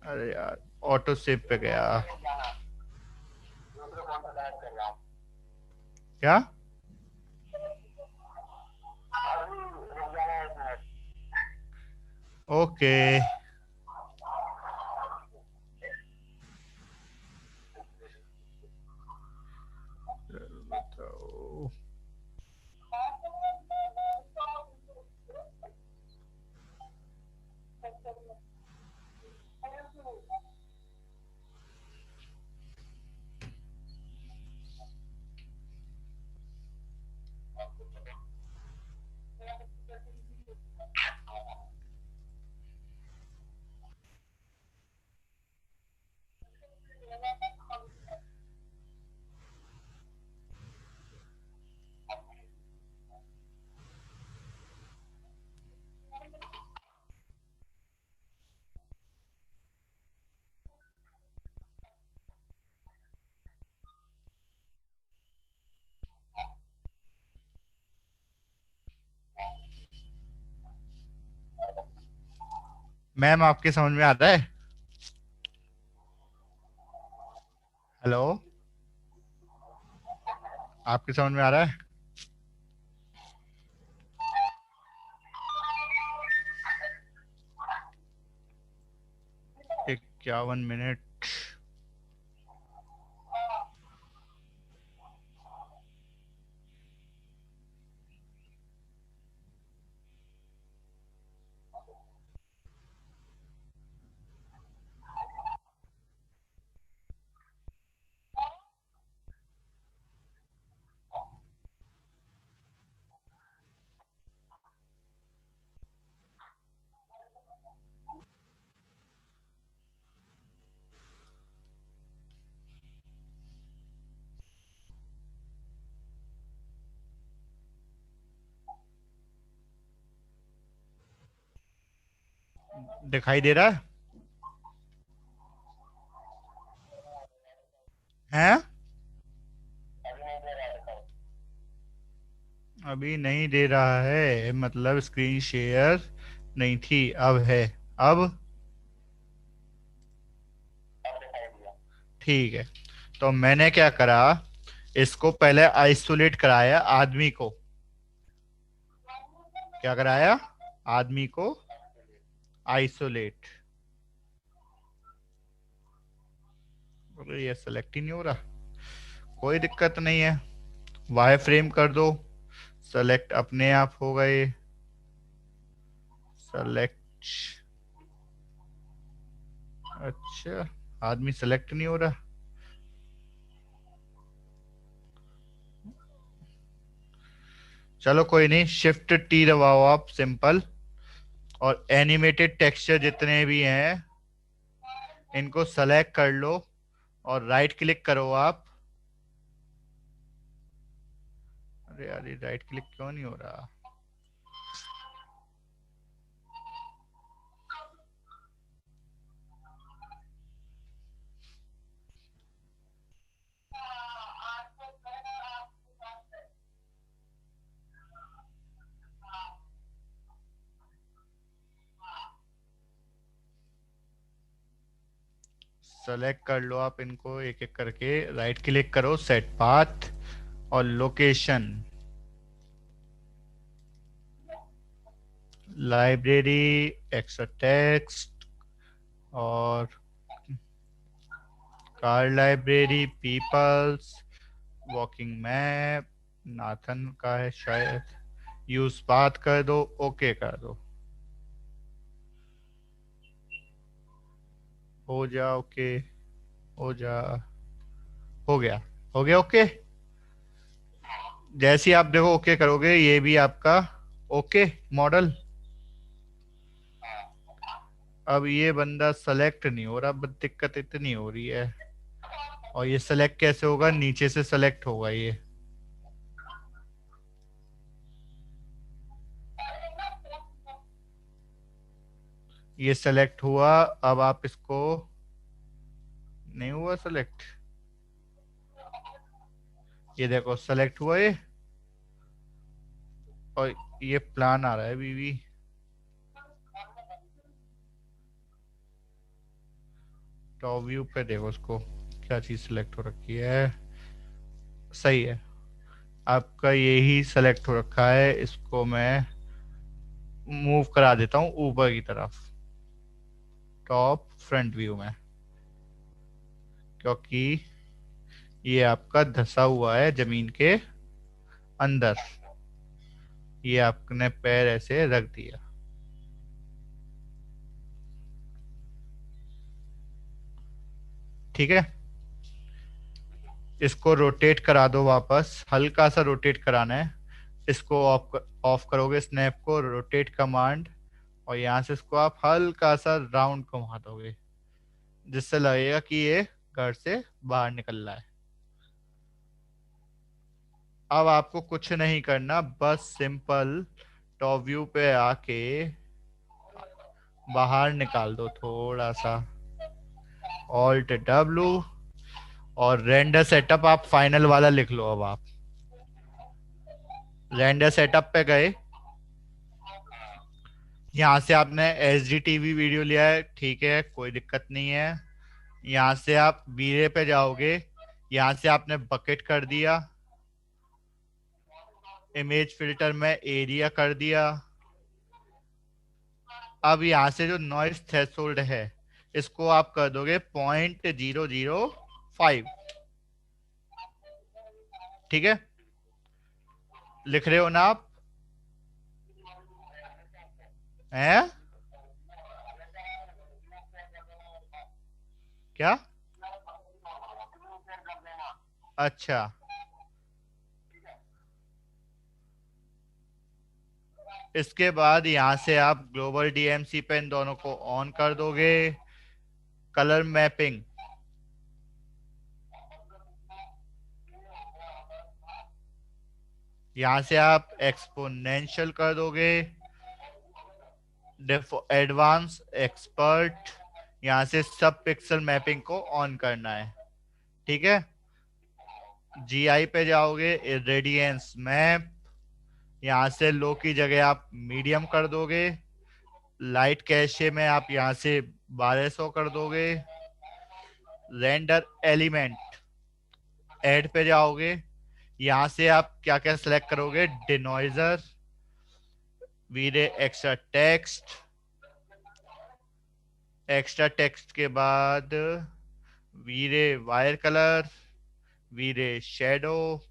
अरे यार, ऑटो सेव पे गया क्या? ओके। तो मैम आपके समझ में आ रहा है? हेलो, आपके समझ में आ रहा है? 51 मिनट। दिखाई दे रहा है? अभी नहीं दे रहा है, मतलब स्क्रीन शेयर नहीं थी, अब है। अब ठीक है। तो मैंने क्या करा, इसको पहले आइसोलेट कराया आदमी को। क्या कराया? आदमी को आइसोलेट। अरे ये सेलेक्ट ही नहीं हो रहा। कोई दिक्कत नहीं है, वाई फ्रेम कर दो, सेलेक्ट अपने आप हो गए। सेलेक्ट। अच्छा, आदमी सेलेक्ट नहीं हो रहा। चलो कोई नहीं, शिफ्ट टी दबाओ आप, सिंपल। और एनिमेटेड टेक्सचर जितने भी हैं इनको सेलेक्ट कर लो और राइट क्लिक करो आप। अरे यार, ये राइट क्लिक क्यों नहीं हो रहा? सेलेक्ट कर लो आप इनको एक एक करके, राइट क्लिक करो, सेट पाथ और लोकेशन, लाइब्रेरी, एक्स्ट्रा टेक्स्ट और car library, peoples, walking map, Nathan का है शायद। यूज पाथ कर दो, ओके कर दो। हो जा ओके, हो जा, हो गया, हो गया ओके। जैसे ही आप देखो ओके करोगे, ये भी आपका ओके मॉडल। अब ये बंदा सेलेक्ट नहीं हो रहा, बस दिक्कत इतनी हो रही है। और ये सेलेक्ट कैसे होगा? नीचे से सेलेक्ट होगा ये सेलेक्ट हुआ। अब आप इसको, नहीं हुआ सेलेक्ट, ये देखो सेलेक्ट हुआ ये। और ये प्लान आ रहा है बीवी। टॉप व्यू पे देखो उसको, क्या चीज सेलेक्ट हो रखी है। सही है, आपका यही सेलेक्ट हो रखा है। इसको मैं मूव करा देता हूँ ऊपर की तरफ, टॉप फ्रंट व्यू में, क्योंकि ये आपका धसा हुआ है जमीन के अंदर। ये आपने पैर ऐसे रख दिया, ठीक है। इसको रोटेट करा दो वापस, हल्का सा रोटेट कराना है। इसको ऑफ ऑफ करोगे स्नैप को, रोटेट कमांड, और यहाँ से इसको आप हल्का सा राउंड घुमा दोगे, जिससे लगेगा कि ये घर से बाहर निकल रहा है। अब आपको कुछ नहीं करना, बस सिंपल टॉप व्यू पे आके बाहर निकाल दो थोड़ा सा, ऑल्ट डब्लू, और रेंडर सेटअप आप फाइनल वाला लिख लो। अब आप रेंडर सेटअप पे गए, यहाँ से आपने एच डी टीवी वीडियो लिया है, ठीक है, कोई दिक्कत नहीं है। यहाँ से आप वीरे पे जाओगे, यहाँ से आपने बकेट कर दिया, इमेज फिल्टर में एरिया कर दिया। अब यहाँ से जो नॉइस थ्रेशोल्ड है, इसको आप कर दोगे 0.005। ठीक है, लिख रहे हो ना आप? हैं? क्या? अच्छा, इसके बाद यहाँ से आप ग्लोबल डीएमसी पे इन दोनों को ऑन कर दोगे। कलर मैपिंग, यहाँ से आप एक्सपोनेंशियल कर दोगे। एडवांस एक्सपर्ट, यहाँ से सब पिक्सल मैपिंग को ऑन करना है। ठीक है, जीआई पे जाओगे, रेडियंस मैप, यहाँ से लो की जगह आप मीडियम कर दोगे। लाइट कैशे में आप यहाँ से 1200 कर दोगे। रेंडर एलिमेंट, ऐड पे जाओगे, यहाँ से आप क्या क्या सिलेक्ट करोगे? डिनॉइजर, वीरे एक्स्ट्रा टेक्स्ट, एक्स्ट्रा टेक्स्ट के बाद V-Ray wire colour, V-Ray shadow,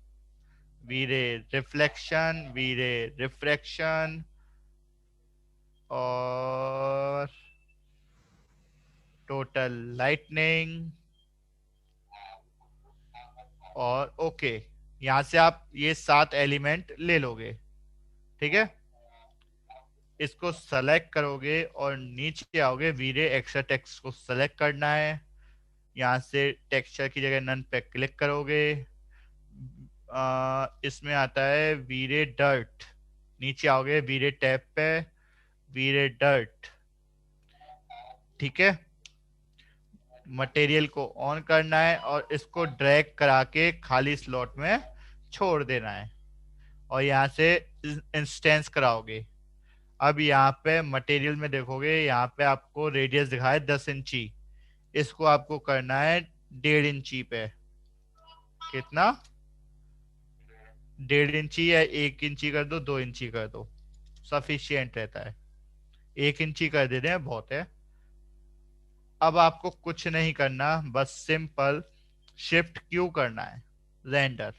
V-Ray reflection, V-Ray refraction, और टोटल लाइटनिंग, और ओके। यहाँ से आप ये 7 एलिमेंट ले लोगे। ठीक है, इसको सेलेक्ट करोगे और नीचे आओगे, वीरे एक्स्ट्रा टेक्स्ट को सेलेक्ट करना है। यहाँ से टेक्सचर की जगह नन पे क्लिक करोगे। इसमें आता है वीरे डर्ट, नीचे आओगे वीरे टैब पे, वीरे डर्ट। ठीक है, मटेरियल को ऑन करना है और इसको ड्रैग करा के खाली स्लॉट में छोड़ देना है, और यहाँ से इंस्टेंस कराओगे। अब यहाँ पे मटेरियल में देखोगे, यहाँ पे आपको रेडियस दिखाए 10 इंची, इसको आपको करना है 1.5 इंची पे। कितना? 1.5 इंची, या 1 इंची कर दो, 2 इंची कर दो, सफिशियंट रहता है। 1 इंची कर देते हैं, बहुत है। अब आपको कुछ नहीं करना, बस सिंपल शिफ्ट क्यू करना है, रेंडर।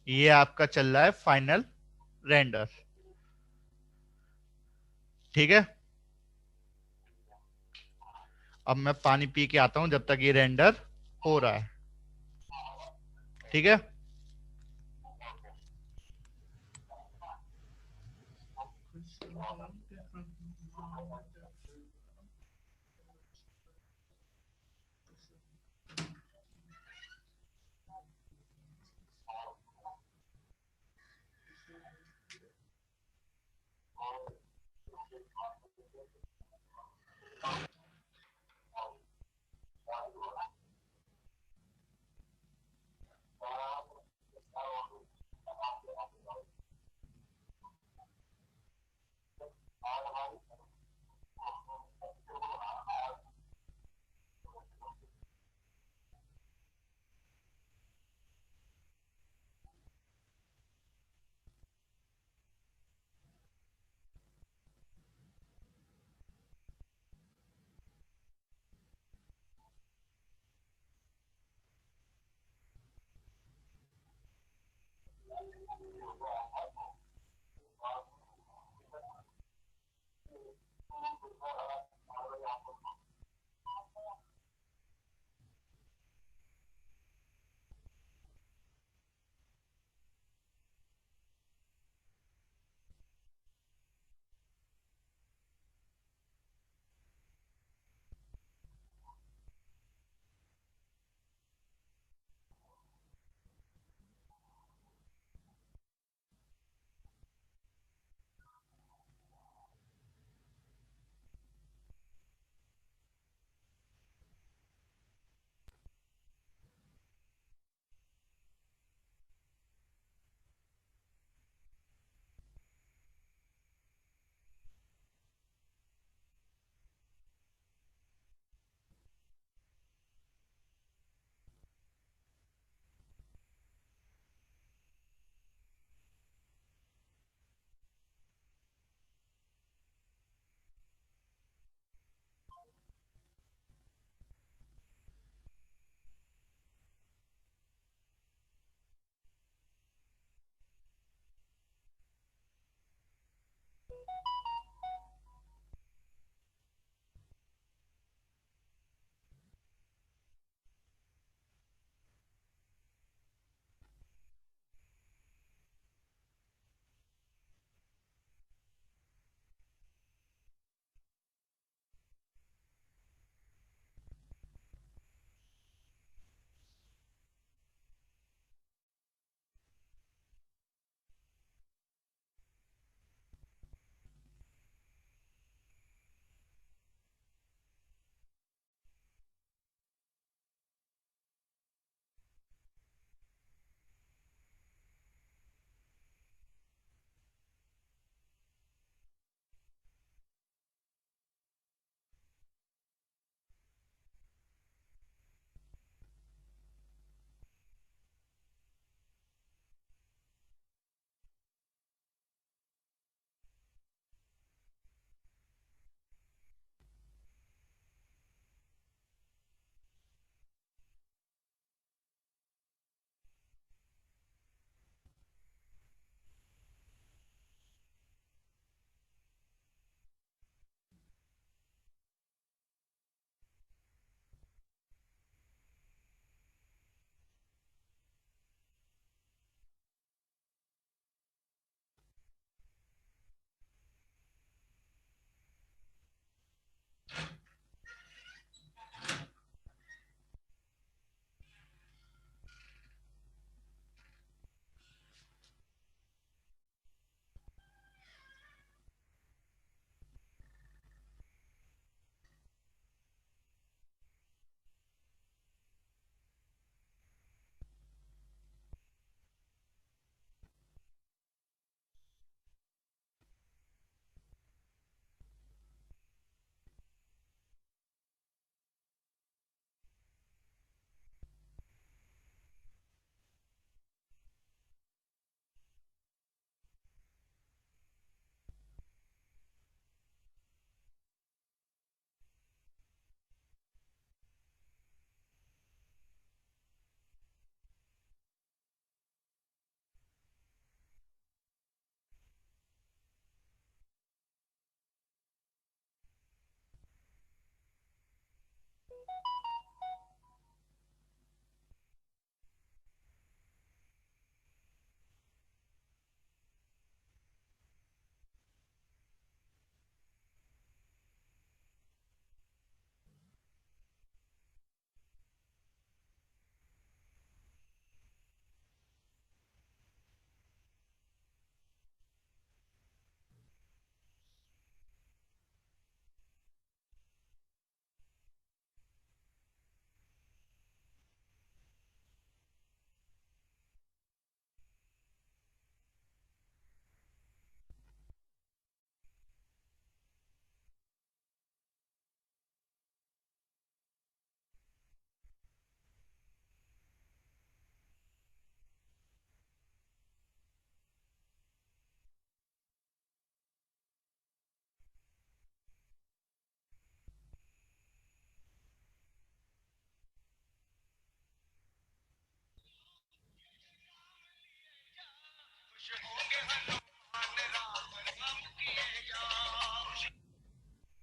ये आपका चल रहा है फाइनल रेंडर। ठीक है, अब मैं पानी पी के आता हूं जब तक ये रेंडर हो रहा है। ठीक है,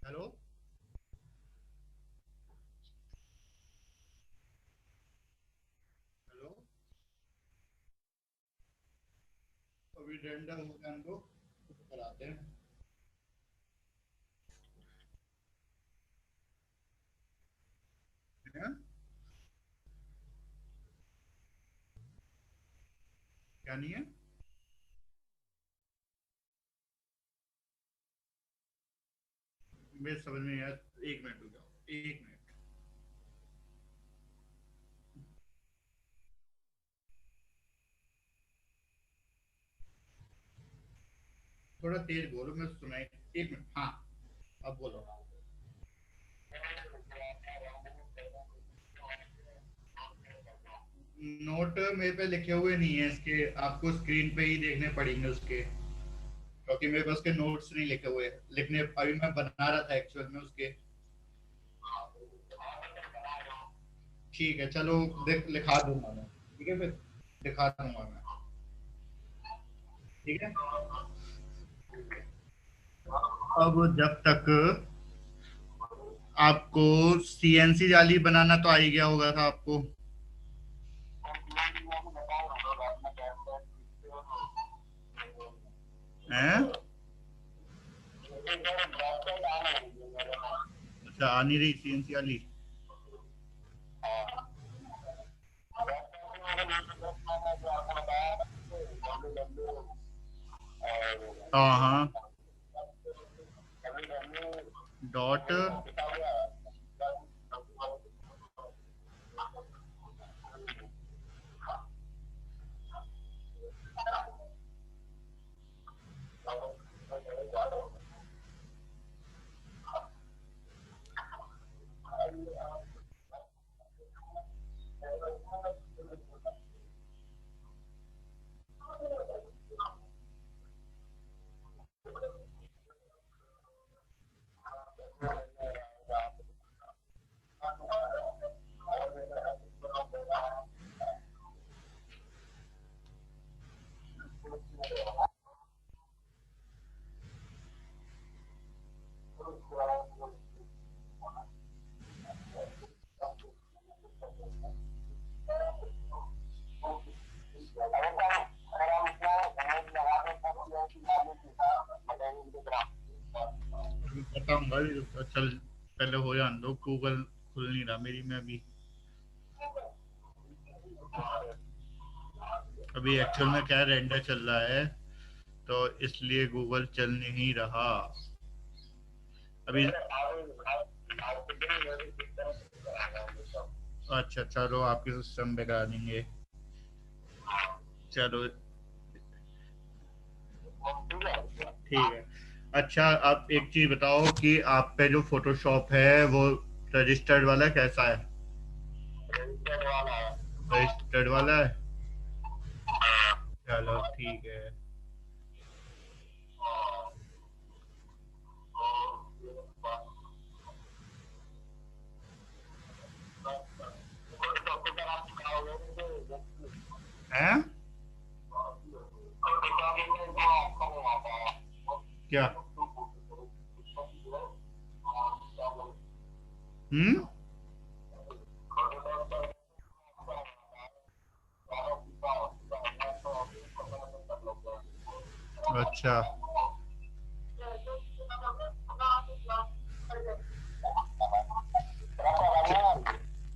हेलो, हेलो, अभी रेंडर हो गया हम लोग कराते हैं। हैं? क्या नहीं है? मेरे समझ में यार, एक मिनट रुक जाओ, एक मिनट। थोड़ा तेज बोलो, मैं सुनाई। एक मिनट, हाँ, अब बोलो। नोट मेरे पे लिखे हुए नहीं है इसके, आपको स्क्रीन पे ही देखने पड़ेंगे उसके, क्योंकि मेरे पास के नोट्स नहीं लिखे हुए। लिखने अभी मैं बना रहा था एक्चुअल में उसके। ठीक है, चलो, लिखा दूंगा मैं। ठीक है, फिर दिखा दूंगा मैं। ठीक है। अब जब तक आपको सीएनसी जाली बनाना तो आ ही गया होगा था आपको। हैं? अच्छा, आ नहीं रही सीएनसी वाली? हाँ हाँ। डॉट। बताऊंगा अभी, चल, पहले हो जान दो, गूगल खुल नहीं रहा मेरी में अभी। अभी एक्चुअल में क्या रेंडर चल रहा है, तो इसलिए गूगल चल नहीं रहा अभी। अच्छा, चलो आपके सिस्टम पे करा देंगे। चलो, ठीक है। अच्छा, आप एक चीज बताओ कि आप पे जो फोटोशॉप है वो रजिस्टर्ड वाला कैसा है? रजिस्टर्ड वाला है? चलो ठीक है। हैं? क्या? हम्म। अच्छा।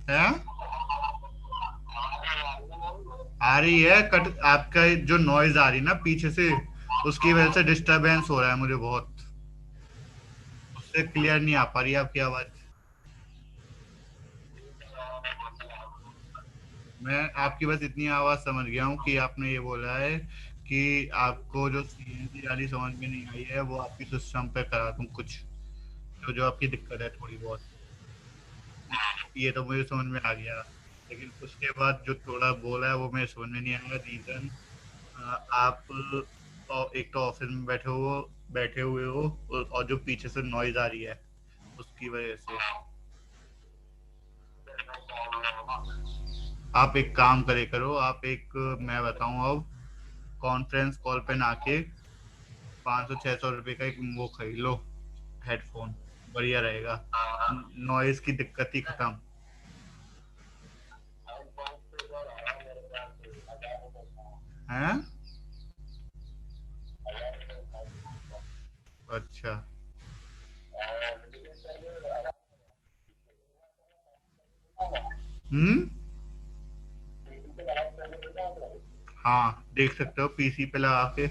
है? आ रही है कट, आपका जो नॉइज आ रही है ना पीछे से, उसकी वजह से डिस्टरबेंस हो रहा है मुझे बहुत। उससे क्लियर नहीं आ पा रही है आपकी आवाज। मैं आपकी बस इतनी आवाज समझ गया हूँ कि आपने ये बोला है कि आपको जो सीएनसी वाली समझ में नहीं आई है वो आपकी सिस्टम पे करा दूं कुछ, जो जो आपकी दिक्कत है थोड़ी बहुत। ये तो मुझे समझ में आ गया, लेकिन उसके बाद जो थोड़ा बोला है वो मेरे समझ में नहीं आया रीजन। आप एक तो ऑफिस में बैठे हुए हो, और जो पीछे से नॉइज आ रही है उसकी वजह से। आप एक काम करे करो, आप एक, मैं बताऊं अब, कॉन्फ्रेंस कॉल पे ना के 500-600 रुपए का एक वो खरीद लो हेडफोन, बढ़िया रहेगा, नॉइज की दिक्कत ही खत्म। हैं? अच्छा। हम्म। हाँ, देख सकते हो पीसी पे लगा के।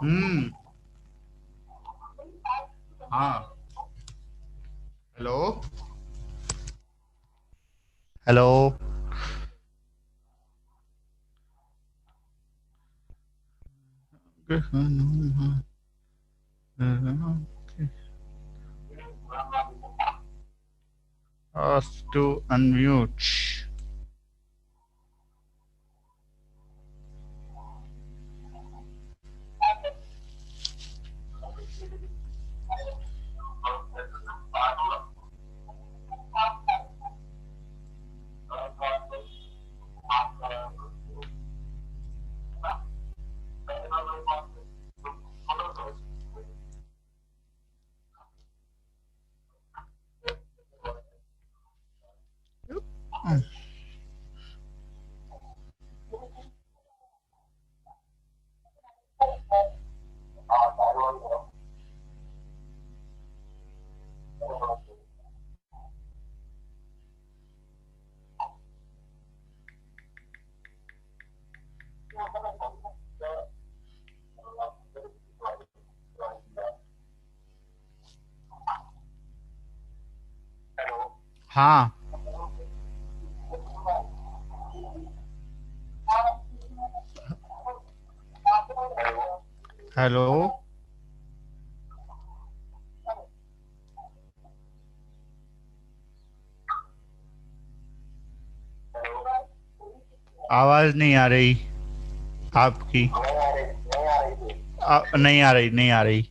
हम्म। हाँ। Hello. Hello. Ask to unmute. हाँ। हेलो। आवाज नहीं आ रही आपकी। नहीं आ रही, नहीं आ रही।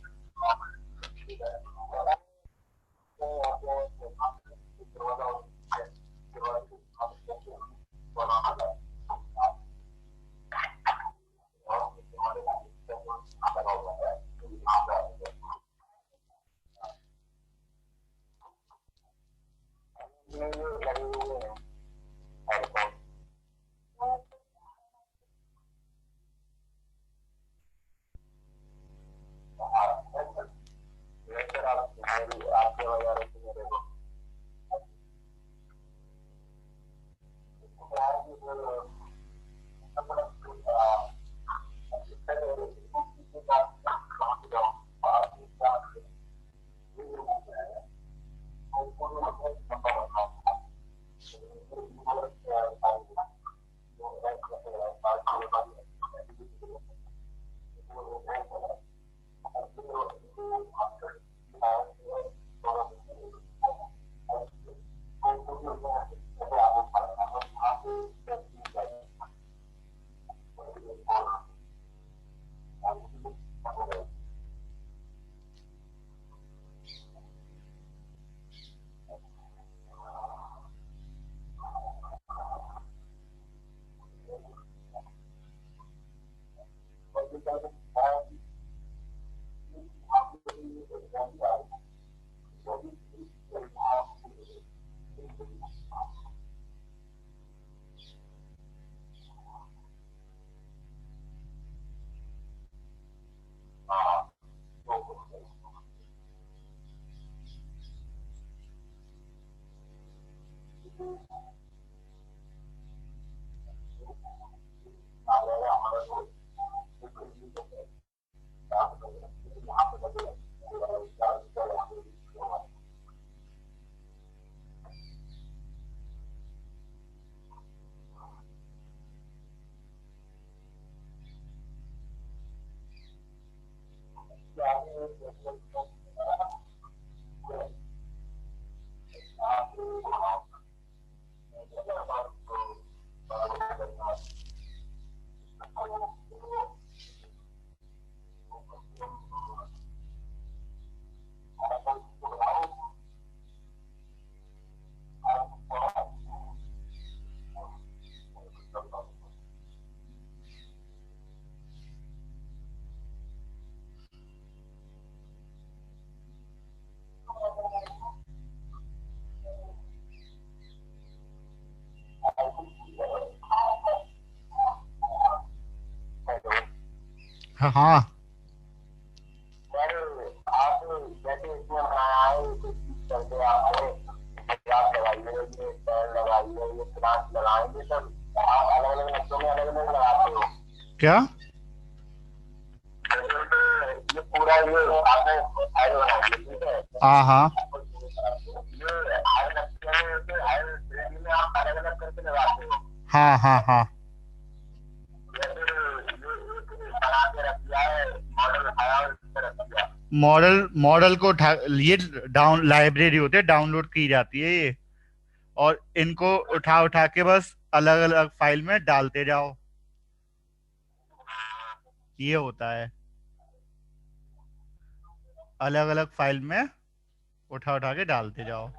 हाँ हाँ। क्या? हाँ हाँ हाँ हाँ हाँ। मॉडल मॉडल को उठा, ये डाउन लाइब्रेरी होते हैं, डाउनलोड की जाती है ये, और इनको उठा उठा के बस अलग अलग फाइल में डालते जाओ, ये होता है। अलग अलग फाइल में उठा उठा के डालते जाओ।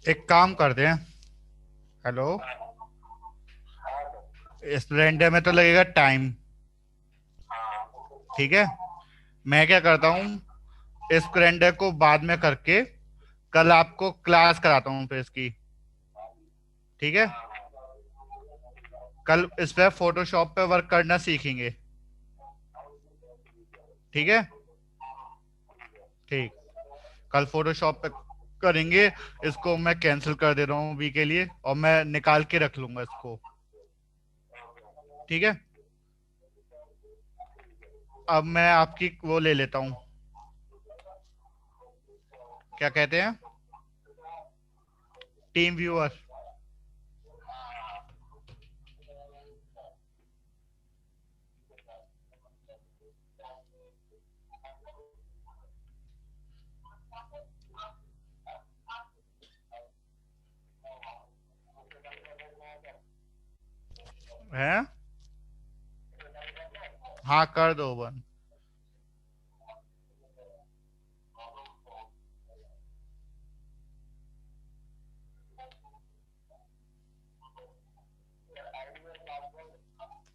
एक काम करते हैं। हेलो। इस रेंडर में तो लगेगा टाइम। ठीक है, मैं क्या करता हूँ, इस रेंडर को बाद में करके कल आपको क्लास कराता हूँ फिर इसकी। ठीक है, कल इस पे फोटोशॉप पे वर्क करना सीखेंगे। ठीक है, ठीक। कल फोटोशॉप पे करेंगे। इसको मैं कैंसिल कर दे रहा हूँ वी के लिए, और मैं निकाल के रख लूंगा इसको। ठीक है, अब मैं आपकी वो ले लेता हूँ, क्या कहते हैं, टीम व्यूअर। है, हाँ कर दो बंद।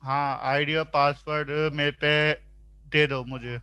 हाँ, आईडी और पासवर्ड मेरे पे दे दो मुझे।